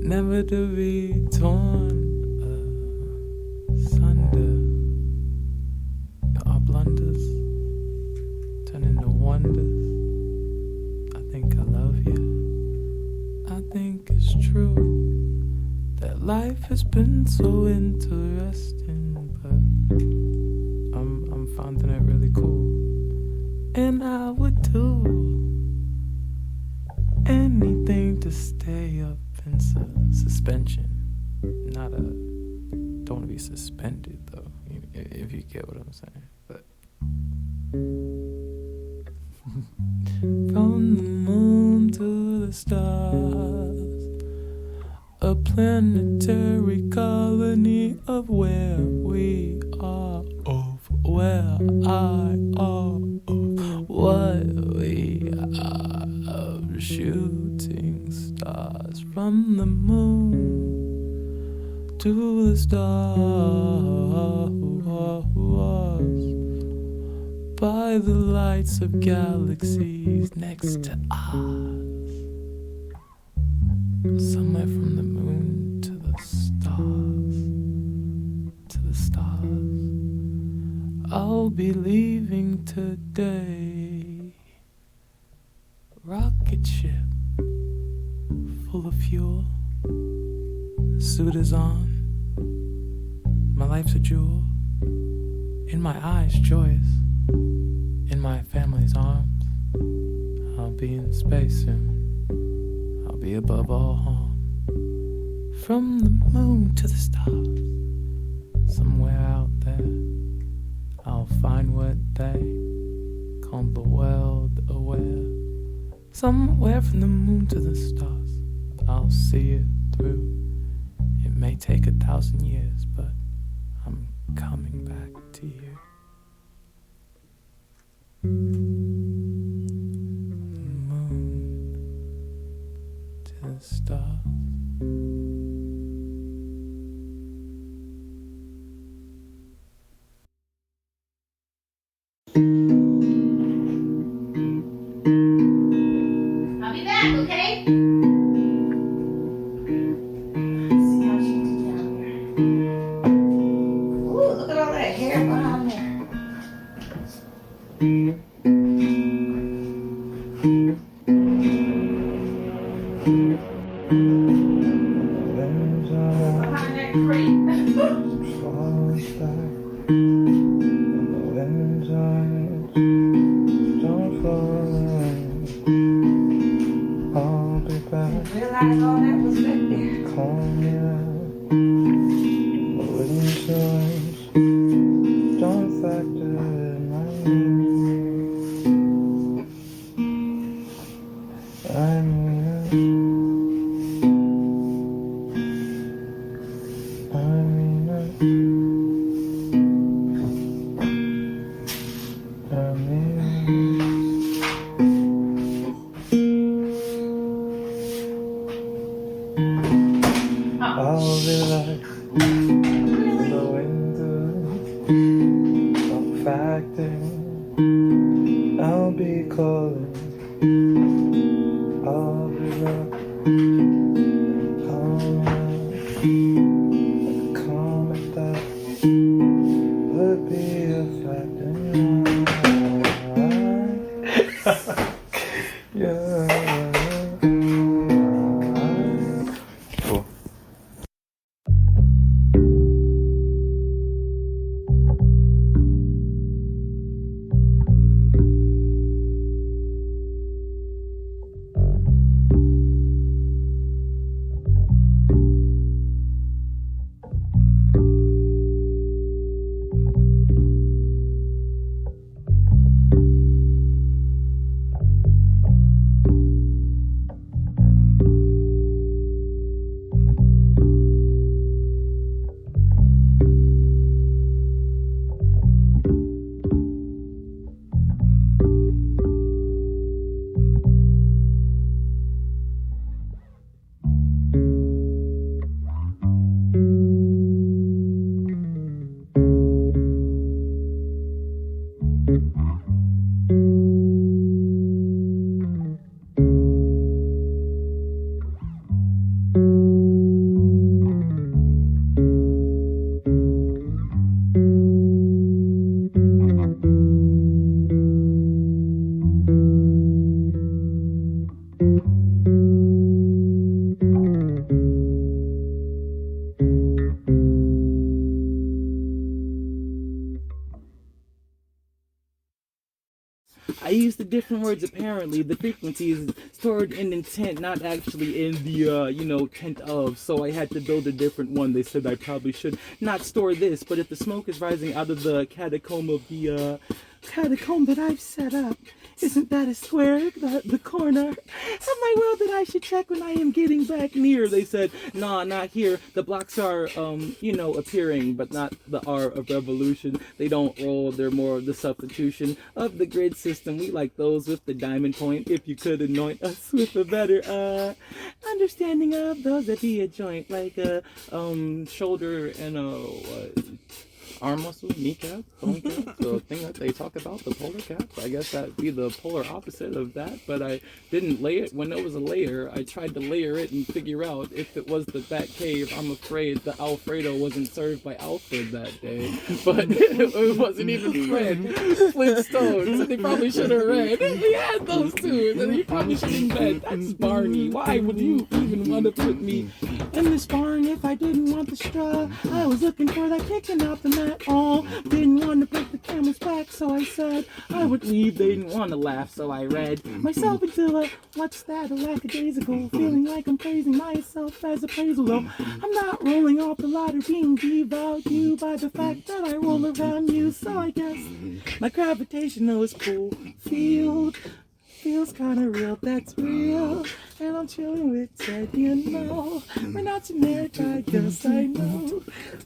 never to be torn asunder. Our blunders turn into wonders. I think I love you. I think it's true that life has been so interesting, but I'm finding it really cool. And I would do anything to stay up in suspension. Don't want to be suspended though, if you get what I'm saying. But from the moon to the stars, a planetary colony of where we are, of where I are, of what we are, of shooting stars. From the moon to the stars, by the lights of galaxies next to us. Somewhere from the moon to the stars, I'll be leaving today. Rocket ship full of fuel, suit is on, my life's a jewel, in my eyes joyous, in my family's arms. I'll be in space soon, I'll be above all harm. From the moon to the stars, somewhere out there, I'll find what they call the world aware. Somewhere from the moon to the stars, I'll see it through. It may take 1,000 years, but I'm coming back to you. Moon to the stars. I'll be back, okay? See how she did down here. Ooh, look at all that hair behind there. Behind that crate. Realize all that was back there. I'll relax, the window of facting. I'll be calling, I'll be rock, calm at that would be a fact in yeah. Cool. I used the different words apparently. The frequency is stored in intent, not actually in the, tent of. So I had to build a different one. They said I probably should not store this, but if the smoke is rising out of the catacomb of the, catacomb that I've set up, isn't that a square, the corner of my world that I should check when I am getting back near? They said, nah, not here. The blocks are, appearing, but not the R of revolution. They don't roll, they're more of the substitution of the grid system. We like those with the diamond point. If you could anoint us with a better, understanding of those that be a joint, like a, shoulder and a, arm muscle, kneecap, bone cap, the thing that they talk about, the polar cap. I guess that'd be the polar opposite of that, but I didn't lay it when it was a layer. I tried to layer it and figure out if it was the Bat Cave. I'm afraid the Alfredo wasn't served by Alfred that day, but it wasn't even Fred Flintstone, so they probably should have read. He had those two, and then he probably should have been. That's Barney. Why would you even want to put me in this barn if I didn't want the straw? I was looking for that kicking out the mat. All didn't want to break the camel's back, so I said I would leave. They didn't want to laugh, so I read myself into a what's that, a lackadaisical, feeling like I'm praising myself as appraisal. Though I'm not rolling off the ladder, being devalued by the fact that I roll around you. So I guess my gravitational is cool field feels kinda real, that's real. And I'm chilling with Ted, you know. We're not generic, I guess I know.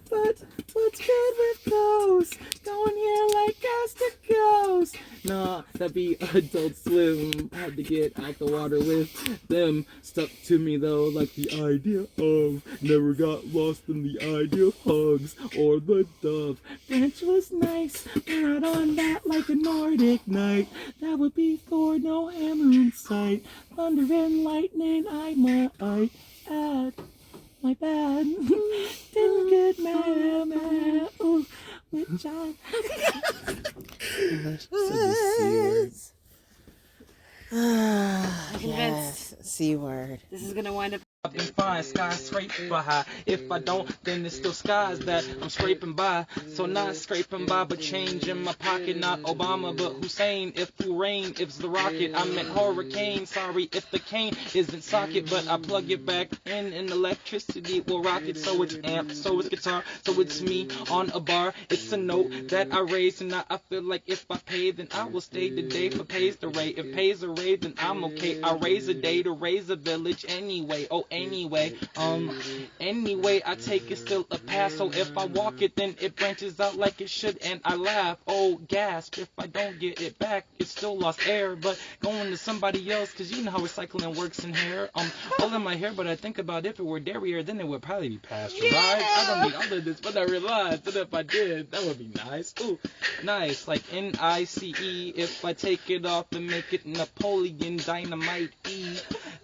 But what's good with those? Going here like gas to ghost. Nah, that'd be Adult Slim. Had to get out the water with them. Stuck to me though, like the idea of. Never got lost in the idea of hugs or the dove. Branch was nice, but not on that like a Nordic night. That would be Thor, no hammer in sight. Thunder and lightning, I might add. My bad. Didn't get mad. Ooh, with John. Yes, C word. This is gonna wind up. I've been fine, skyscraper high. If I don't, then it's still skies that I'm scraping by. So not scraping by, but change in my pocket. Not Obama, but Hussein. If who rain, if it's the rocket. I meant hurricane. Sorry if the cane isn't socket, but I plug it back in and electricity will rock it. So it's amp, so it's guitar, so it's me on a bar. It's a note that I raise, and now I feel like if I pay, then I will stay today for pays the rate. If pays a rate, then I'm okay. I raise a day to raise a village anyway. Oh, anyway, I take it still a pass. So if I walk it, then it branches out like it should, and I laugh. Oh, gasp! If I don't get it back, it's still lost air. But going to somebody else, 'cause you know how recycling works in here. All in my hair, but I think about if it were dairy, then it would probably be pasteurized. I don't need all of this, but I realized that if I did, that would be nice. Ooh, nice, like NICE. If I take it off and make it Napoleon Dynamite E.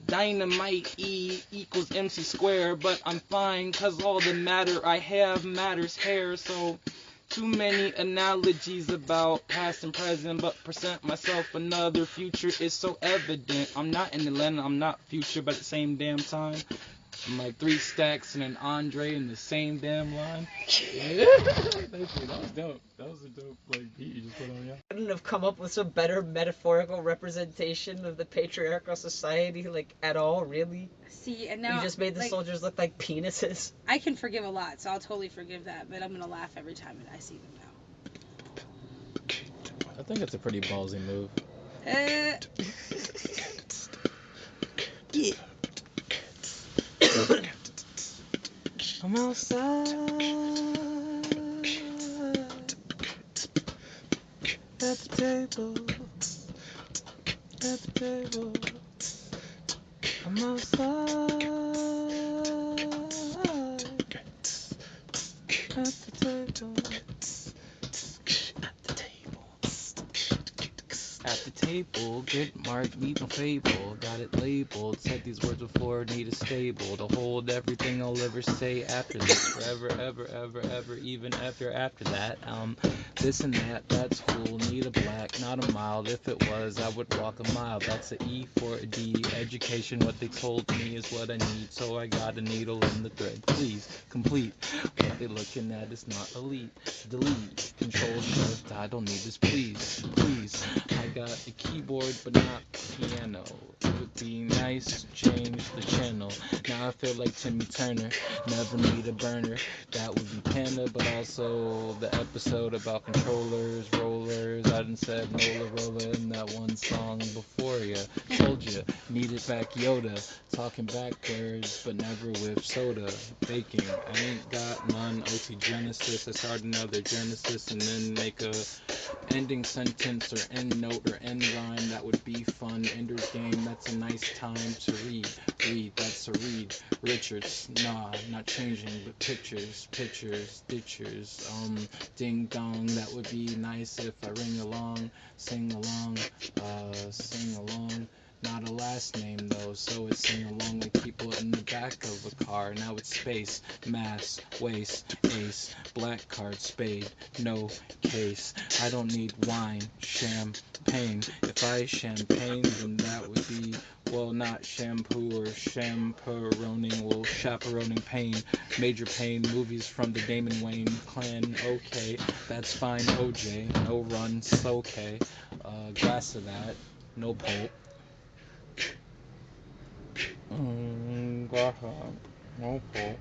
Dynamite E equals MC square, but I'm fine, 'cause all the matter I have matters here. So too many analogies about past and present, but present myself another future is so evident. I'm not in Atlanta, I'm not future, but at the same damn time I'm like 3 stacks and an Andre in the same damn line. Yeah. Thank you. That was dope. That was a dope beat you just put on, yeah. Couldn't have come up with some better metaphorical representation of the patriarchal society, at all, really? See, and now you just made the soldiers look like penises. I can forgive a lot, so I'll totally forgive that, but I'm gonna laugh every time I see them now. I think it's a pretty ballsy move. Yeah. I'm outside at the table. I'm outside at the table. at the table. Good mark, need no fable. Got it labeled. Said these words before, need a stable to hold everything I'll ever say after this. Forever, ever, ever, ever, even after that. This and that, that's cool. Need a black, not a mild. If it was, I would walk a mile. That's a E for a D. Education, what they told me is what I need. So I got a needle in the thread. Please, complete. What they looking at is not elite. Delete, control, shift. I don't need this, please, please. I got a keyboard, but not piano. It would be nice to change the channel. Now I feel like Timmy Turner. Never need a burner. That would be Panda, but also the episode about controllers, rollers. I done said roller in that one song before ya. Told ya, needed back Yoda. Talking backwards, but never with soda. Baking, I ain't got none. OT Genesis, I start another Genesis and then make a ending sentence or end note or end rhyme. That would be fun. Ender's Game, that's a nice time to read. Read, that's a read. Richards, nah, not changing, but pictures, ditchers, ding dong, that would be nice if I ring along, sing along, not a last name though, so it's sing along like people in the back of a car. Now it's space, mass, waste, ace, black card, spade, no case. I don't need wine, champagne. If I champagne, then that would be, well, not shampoo or chaperoning, well, chaperoning pain, major pain, movies from the Damon Wayne clan, okay, that's fine, OJ, no runs, okay, glass of that, no pulp, glass of that, no pulp.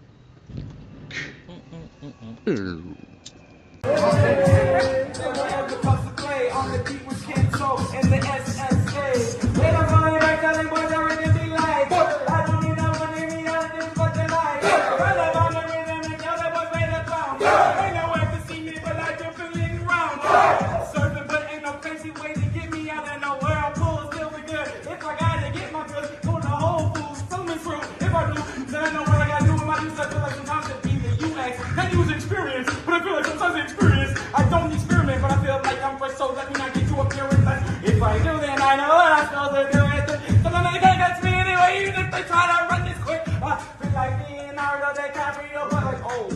If I do, then I know what I'm supposed to do with it. So nobody can catch me anyway, even if they try to run this quick. I feel like Leonardo DiCaprio, but like, oh,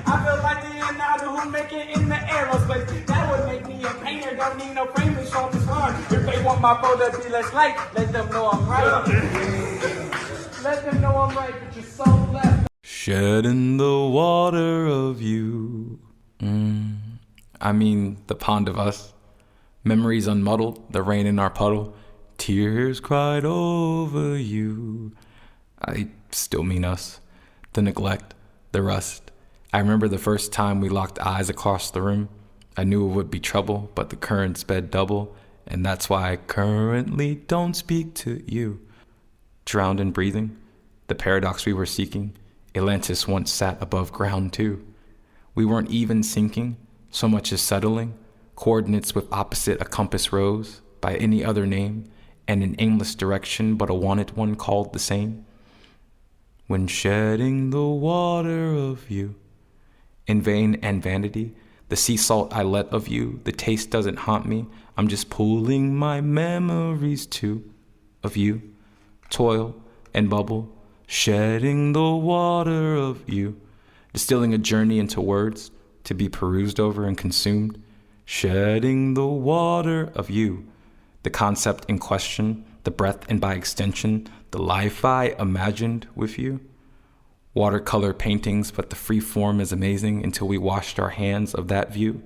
I feel like Leonardo who make it in the aerospace. That would make me a painter, don't need no frame to show this run. If they want my photo to be less light, let them know I'm right. Let them know I'm right, but you're so left. Shed in the water of you. I mean, the pond of us. Memories unmuddled, the rain in our puddle. Tears cried over you. I still mean us. The neglect, the rust. I remember the first time we locked eyes across the room. I knew it would be trouble, but the current sped double, and that's why I currently don't speak to you. Drowned in breathing, the paradox we were seeking. Atlantis once sat above ground too. We weren't even sinking, so much as settling. Coordinates with opposite a compass rose, by any other name, and an aimless direction but a wanted one called the same. When shedding the water of you, in vain and vanity, the sea salt I let of you, the taste doesn't haunt me, I'm just pulling my memories too, of you, toil and bubble, shedding the water of you, distilling a journey into words, to be perused over and consumed, shedding the water of you, the concept in question, the breath and by extension, the life I imagined with you. Watercolor paintings, but the free form is amazing until we washed our hands of that view.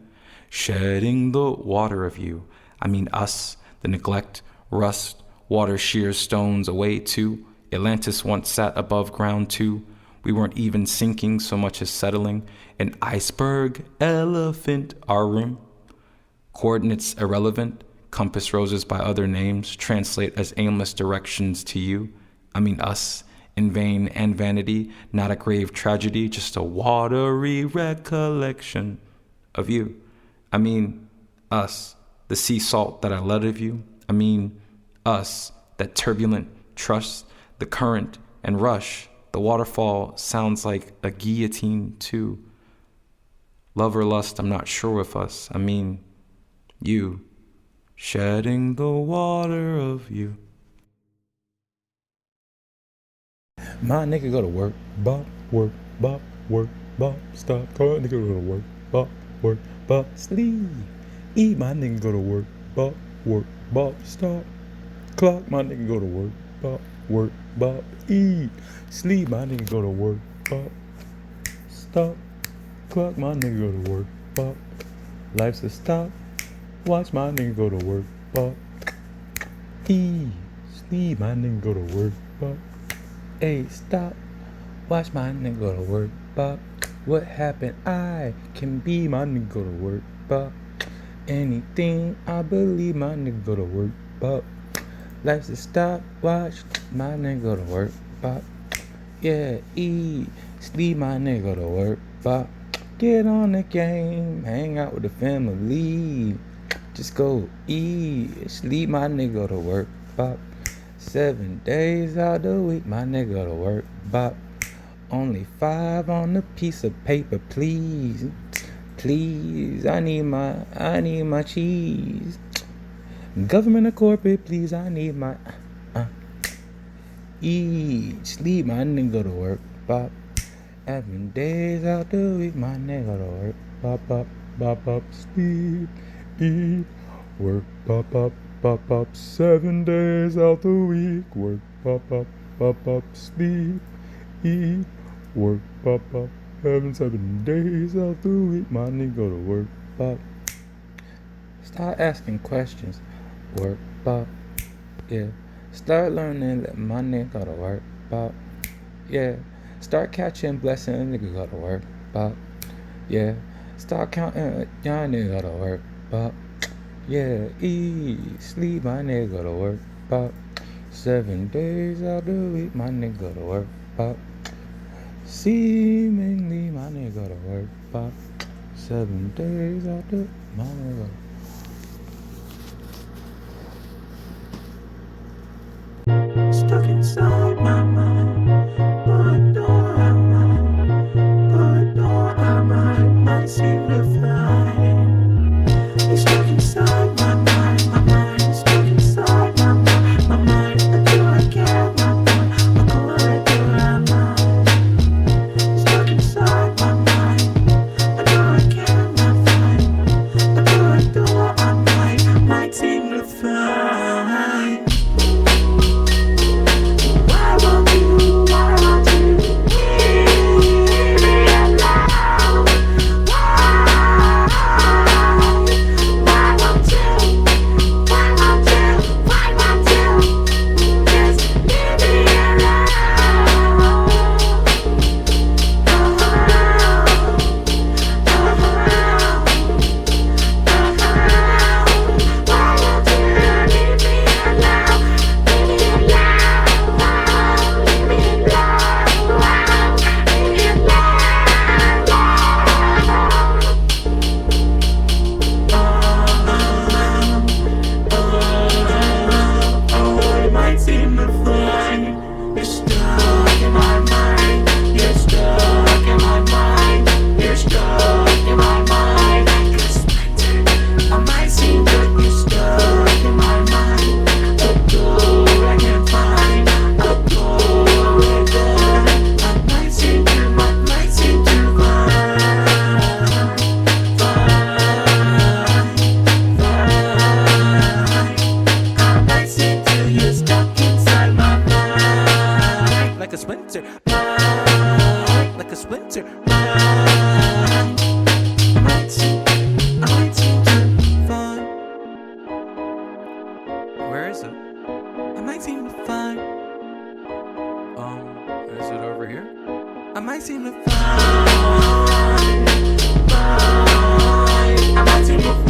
Shedding the water of you, I mean us, the neglect, rust, water shears stones away too. Atlantis once sat above ground too. We weren't even sinking so much as settling. An iceberg, elephant, our room. Coordinates irrelevant, compass roses by other names translate as aimless directions to you. I mean us, in vain and vanity, not a grave tragedy, just a watery recollection of you. I mean us, the sea salt that I let of you. I mean us, that turbulent trust, the current and rush. The waterfall sounds like a guillotine too. Love or lust, I'm not sure with us. I mean you, shedding the water of you. My nigga go to work, bop, work, bop, stop, car, nigga go to work, bop, sleep. Eat, my nigga go to work, bop, stop, clock, my nigga go to work, bop, eat. Sleep, my nigga go to work, bop, stop, clock, my nigga go to work, bop. Life's a stop, watch my nigga go to work, bop, eat. Sleep, my nigga go to work, bop. Hey, stop. Watch my nigga go to work, bop. What happened? I can be my nigga go to work, bop. Anything I believe, my nigga go to work, bop. Life's a stop. Watch my nigga go to work, bop. Yeah, eat. Sleep, my nigga go to work, bop. Get on the game. Hang out with the family. Just go eat. Sleep, my nigga go to work, bop. 7 days out the week, my nigga go to work, bop. Only 5 on a piece of paper, please. Please, I need my cheese. Government or corporate, please, I need my eat. Sleep, my nigga go to work, bop. 7 days out the week, my nigga go to work, bop, sleep, eat, work, bop, 7 days out the week, work, bop, sleep, eat, work, bop, 7 days out the week, my nigga go to work, bop. Start asking questions, work, bop, yeah. Start learning that my nigga go to work, bop, yeah. Start catching blessings, nigga go to work, bop, yeah. Start counting, y'all nigga go to work, bop. Yeah, eat, sleep, my nigga go to work, bop. 7 days out the week, my nigga go to work, bop. Seemingly, my nigga go to work, bop. 7 days out the, my nigga go. Stuck inside my mind, but don't I might seem to find. You're stuck inside my mind is stuck inside my mind. Do I care, my mind? I'm going to my mind. You're stuck inside my mind. Do I care, my mind? Do I might seem to find. Why won't you leave me alone? Where is it? I might seem to find. Is it over here? I might seem to find. I might seem to find.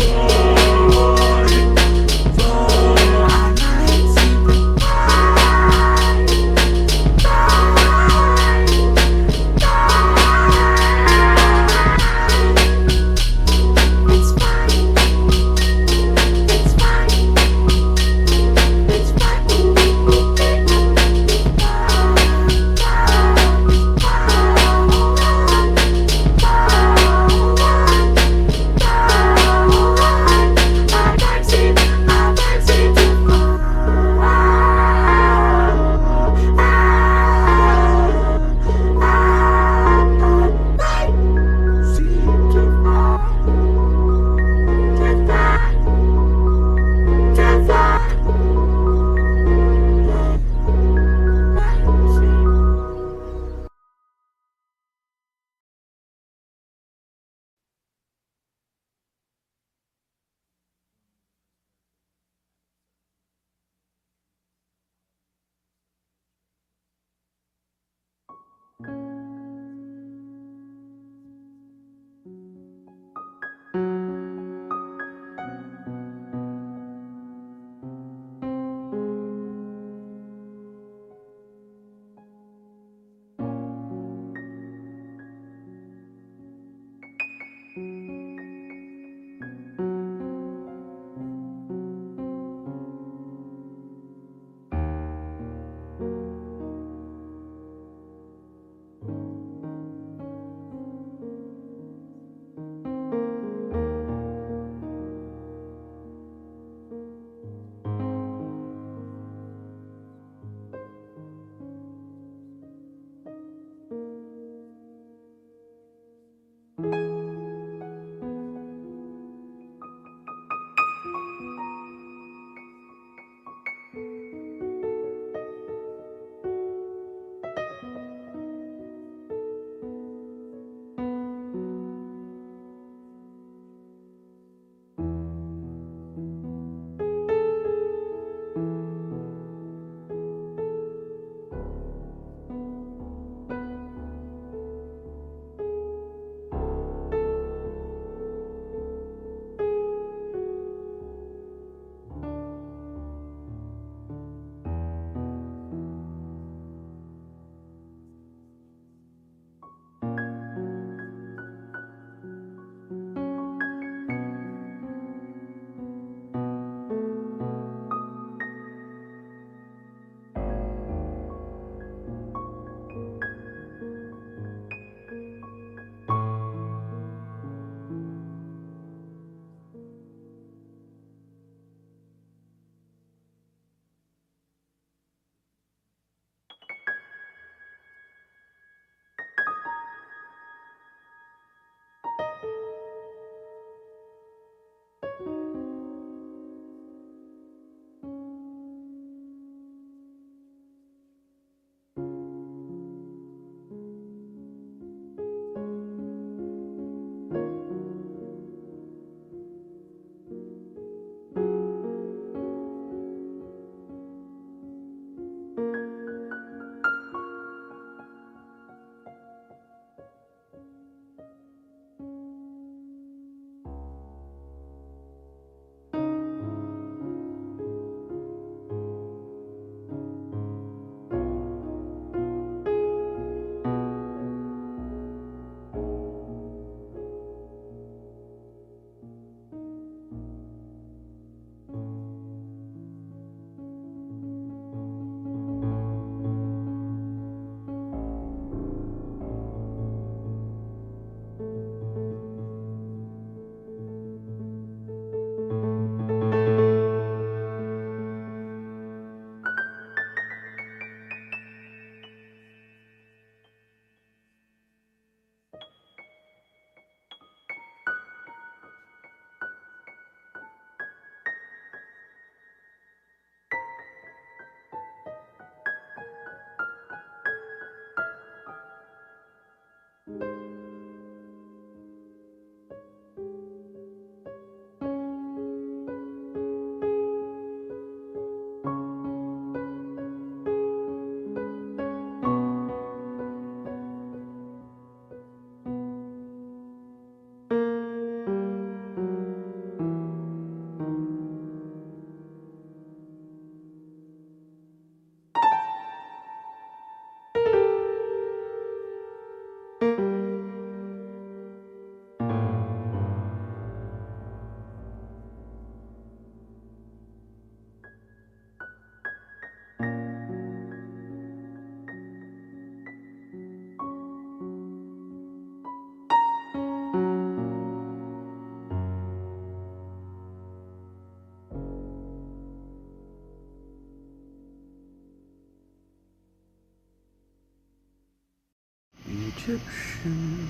Egyptian,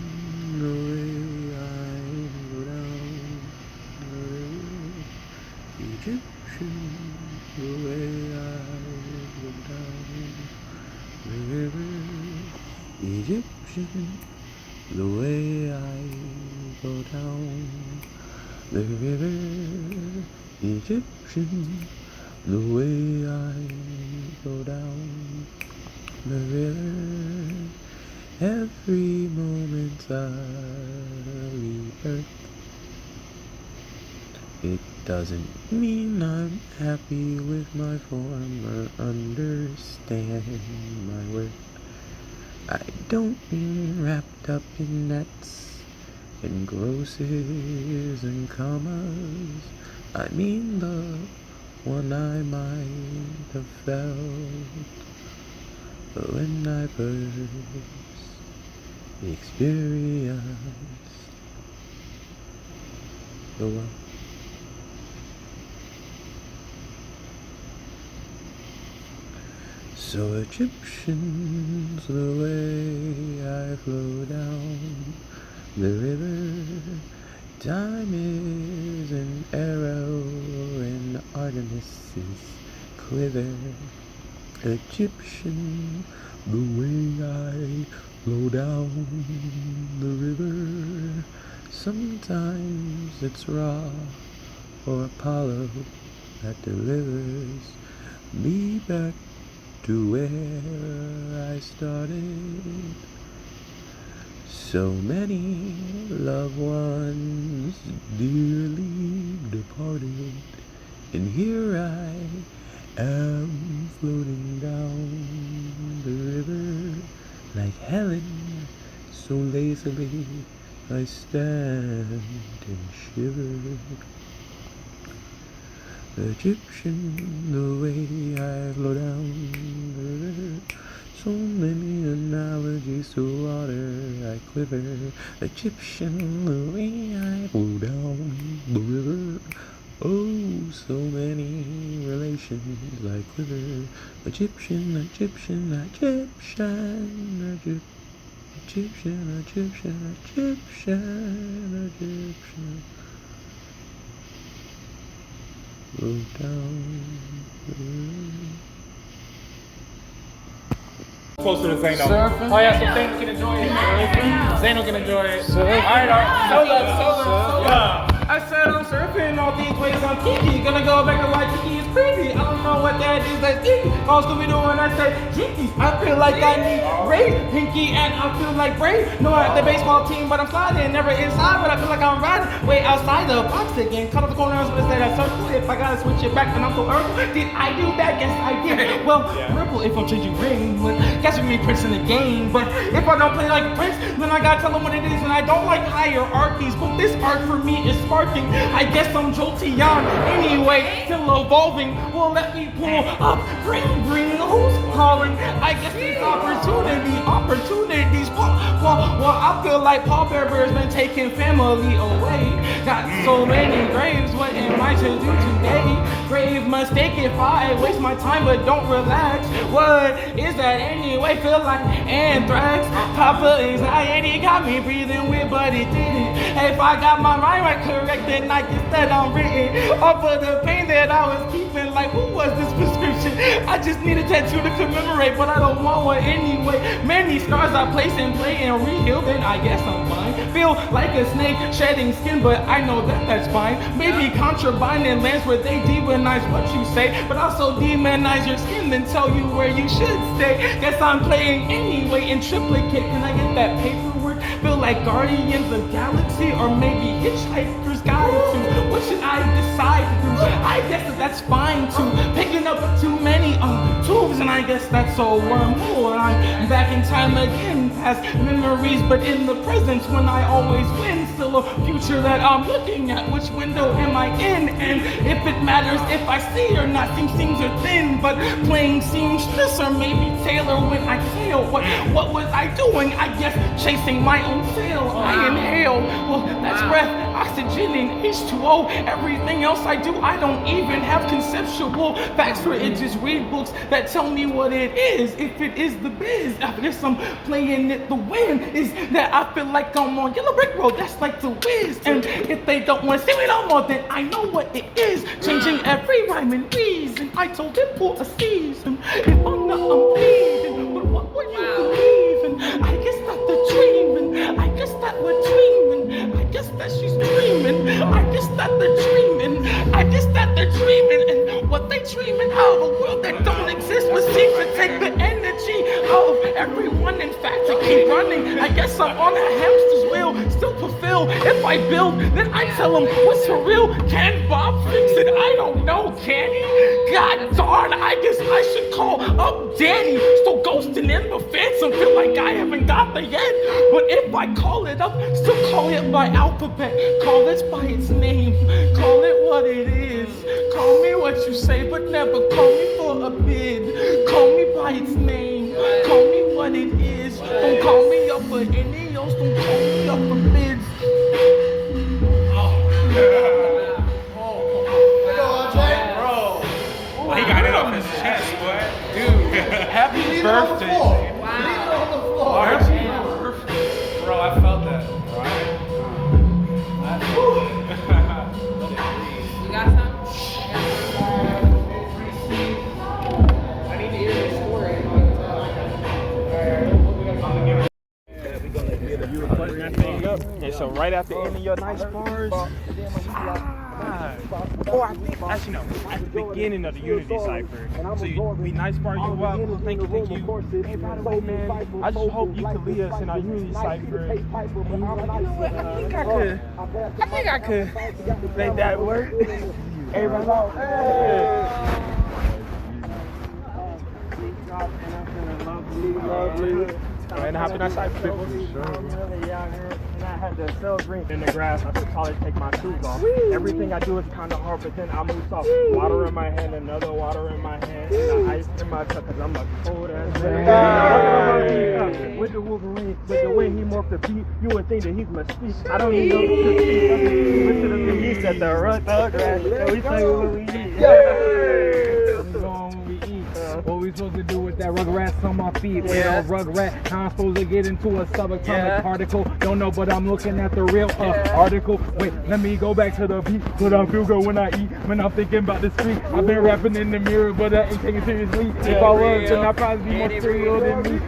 the way I go down the river. Egyptian, the way I go down the river. Egyptian, the way I go down the river. Egyptian, the way I go down the river. every moment a rebirth. It doesn't mean I'm happy with my form or understand my worth. I don't mean wrapped up in nets and grosses and commas. I mean the one I might have felt when I first experienced the world. So Egyptians, the way I flow down the river, time is an arrow and Artemis's quiver. Egyptian, the way I flow down the river, sometimes it's Ra or Apollo that delivers me back to where I started. So many loved ones dearly departed, and here I am floating down the river like Helen, so lazily I stand and shiver. Egyptian, the way I flow down the river, so many analogies to water I quiver. Egyptian, the way I flow down the river, oh, so many relations I quiver. Egyptian, Egyptian, Egyptian, Egyptian, Egyptian, Egyptian, Egyptian. Flow down the river. Closer to Zano. Surfing? Oh yeah, so Zano can enjoy it. Zano can enjoy it. Alright, so love. I said I'm surfing all these ways on Kiki. Gonna go back to why Kiki is crazy. I don't know what that is, that's Kiki. All Scooby-Doo and I said Jinkies. I feel like I need Ray, Pinky, and I feel like Bray. No, at the baseball team, but I'm sliding. Never inside, but I feel like I'm riding. Way outside the box again. Cut off the corners with that circle. If I gotta switch it back, then I'm so Urkel. Did I do that? Yes, I did. Well, Ripple if I'm changing ring. Catching me Prince in the game. But if I don't play like Prince, then I gotta tell them what it is. And I don't like hierarchies. But this art for me is sparking. I guess I'm Jolteon anyway, still evolving. Well, let me pull up, bring, who's calling? I guess these opportunities. Well, I feel like Paul Bear's been taking family away. Got so many graves, what am I to do today? Grave mistake if I waste my time but don't relax. What is that anyway? Feel like anthrax. Papa anxiety got me breathing weird, but it didn't. If I got my mind right correct, then I guess that I'm written off of the pain that I was keeping. Like, who was this prescription? I just need a tattoo to commemorate, but I don't want one anyway. Many scars I place and play and reheal, then I guess I'm fine. Feel like a snake shedding skin, but I know that that's fine. Maybe contraband in lands where they demonize what you say, but also demonize your skin, then tell you where you should stay. Guess I'm playing anyway in triplicate. Can I get that paperwork? Feel like Guardians of Galaxy or maybe Hitchhiker's Guide to what should I decide to do? I guess that's fine too. Picking up too many tubes, and I guess that's a wormhole. I'm back in time again, past memories, but in the present when I always win. Still a future that I'm looking at. Which window am I in? And if it matters if I see or not, seams are thin, but playing seamstress or maybe tailor when I fail. What was I doing? I guess chasing my own tail. I inhale, well that's breath, oxygen and H2O. Everything else I do, I don't even have conceptual facts for it. Just read books that tell me what it is. If it is the biz, I guess I'm playing it. The win is that I feel like I'm on Yellow Brick Road. That's like the whiz. And if they don't want to see me no more, then I know what it is. Changing every rhyme and reason. I told him for a season. If I'm not, I'm bleeding. But what were you believing? I guess that the dreaming. I guess that we're dreaming. I guess that she's dreaming. I guess that they're dreaming. I guess that they're dreaming. And what they dreaming of. A world that don't exist but seems to take the energy of everyone. In fact, to keep running, I guess I'm on a hamster's wheel, still fulfill. If I build, then I tell him what's for real. Can Bob fix it? I don't know, can he? God darn, I guess I should call up Danny. Still ghosting in the phantom, feel like I haven't got there yet. But if I call it up, still call it by alphabet. Call it by its name, call it what it is. Call me what you say, but never call me for a bid. Call me by its name, call me what it is. Don't call me up for any else, don't call me up for bids. He got it off his chest, boy. Dude, happy birthday. Wow. Bro, I felt that. You got some? I need to hear this story. You were putting that thing up, and so right after ending your nice bars, or I think, actually no, at the beginning of the Unity Cypher, so we nice bar you up, thank you. Hey, by the way, man, I just hope you could lead us in our Unity Cypher. And you know what, I think I could make that work. Everybody know, lovely. And hop in that cypher, people. And I had the cell green in the grass. I should probably take my shoes off. Everything I do is kind of hard, but then I move soft. Water in my hand, another water in my hand, and the ice in my cup, cause I'm a cold ass man. With the Wolverine, with the way he morphed the beat, you would think that he's Mystique. I don't even know who to see. Listen to me, he said the rut the grass, so we say what we eat. I'm going when we eat. What we supposed to do with that rugrat on my feet? Wait, no rugrat. How I'm supposed to get into a subatomic particle? Don't know, but I'm looking at the real article. Wait, let me go back to the beat. But I feel good when I eat. When I'm thinking about the street, I've been rapping in the mirror, but I ain't taking seriously. If I was, then I'd probably be more serial than me.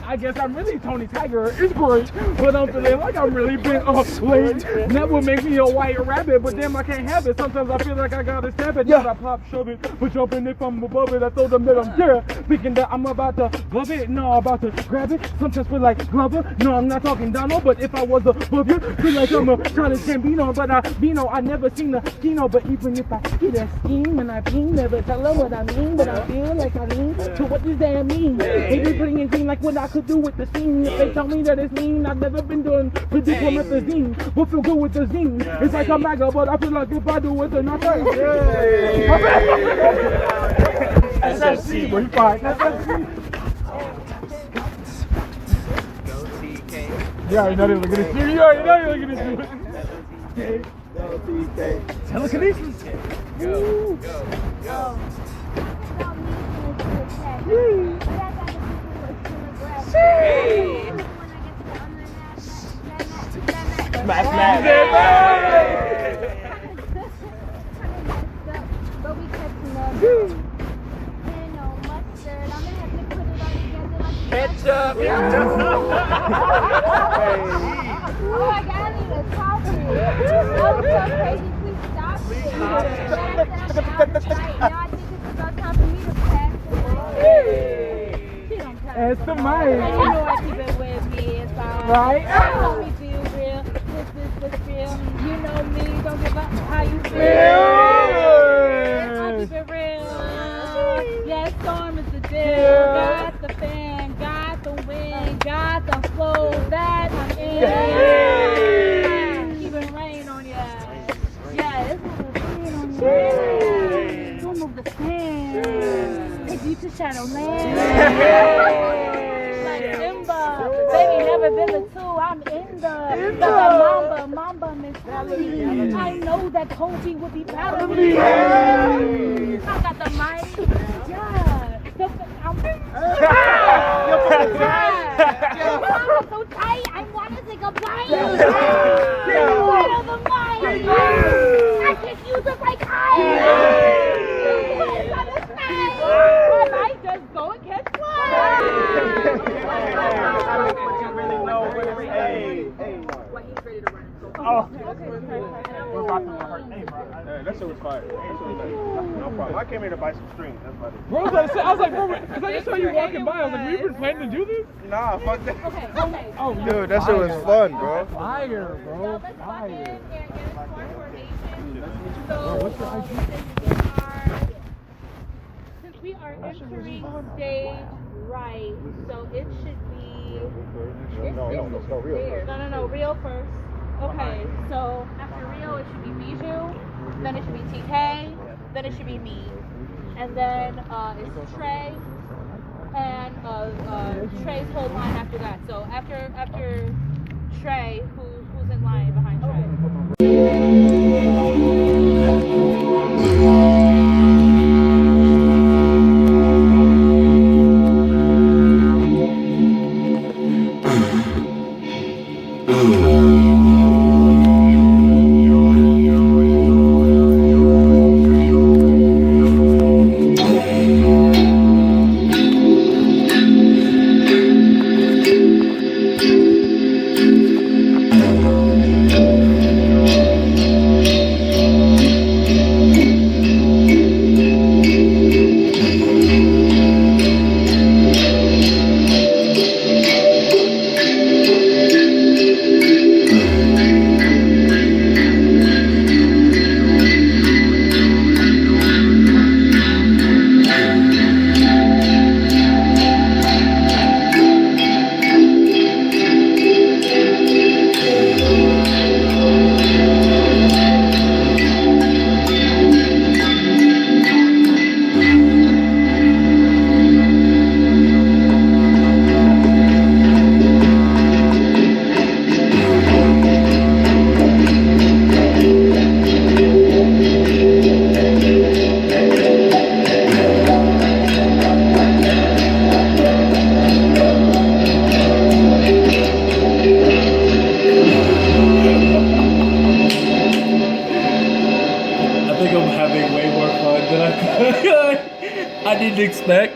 I guess I'm really Tony Tiger. It's great, but I'm feeling like I'm really been late. That would make me a white rabbit, but damn, I can't have it. Sometimes I feel like I gotta stab it. Not I pop, shove it, but jumping if I'm above it. I told them that I'm there, thinking that I'm about to glove it. No, I'm about to grab it. Sometimes feel like Glover. No, I'm not talking Donald, but if I was above you, feel like I'm a Childish Gambino. But I never seen the Kino. But even if I see that scheme and I ping, never tell them what I mean. But I feel like I mean. So what does that mean? Maybe putting in like what I could do with the scene. If they tell me that it's mean, I've never been doing promethazine. We'll feel good with the zine. It's like a MAGA, but I feel like if I do it, then I'm right. SFC, we're fine. You already know they're looking at you. You already know they're looking at you. Telekinesis. Go. Smash. But we catching up. And no mustard. I'm gonna have to put it all together like Ketchup. Oh, I gotta need a coffee. That was so crazy. Please stop it. Now I think it's about time for me to pass it. It's the mic. And you know I keep it with me. It's all right. You know me feel real. This is the feel. You know me. Don't give up how you feel. I keep it real. Yes, storm is the deal. Got the fan. Got the wind. Got the flow that I'm in. Keeping rain on ya. Yeah, it's gonna rain on ya. Don't move the sand. Take you to Shadowland. Like Simba, baby, never been a two. I'm in the Mamba mentality. I know that Kobe would be proud of me. I got the mic. Yeah. I'm so tight. I want to take a bite. Right on the mic. I can use it like ice. I might just go and catch one. But you really know what it's Well, he's ready to run. Oh, we're about to hurt. Hey, bro. That shit was fire. No problem. I came here to buy some strings. That's about it. Bro, I was like, bro, because I just saw you walking by. I was like, we've been planning to do this? Nah, fuck that. Okay. Oh, dude, that shit was fun, bro. Fire, bro. So let's walk in Fire. and get a score formation. So, Bro, what's your ID? since we are entering stage right, so it should be. No, Rio first. Okay, so after Rio, it should be Bijou, then it should be TK, then it should be me, and then it's Trey, and Trey's whole line after that. So after Trey, who's in line behind I think I'm having way more fun than I didn't expect.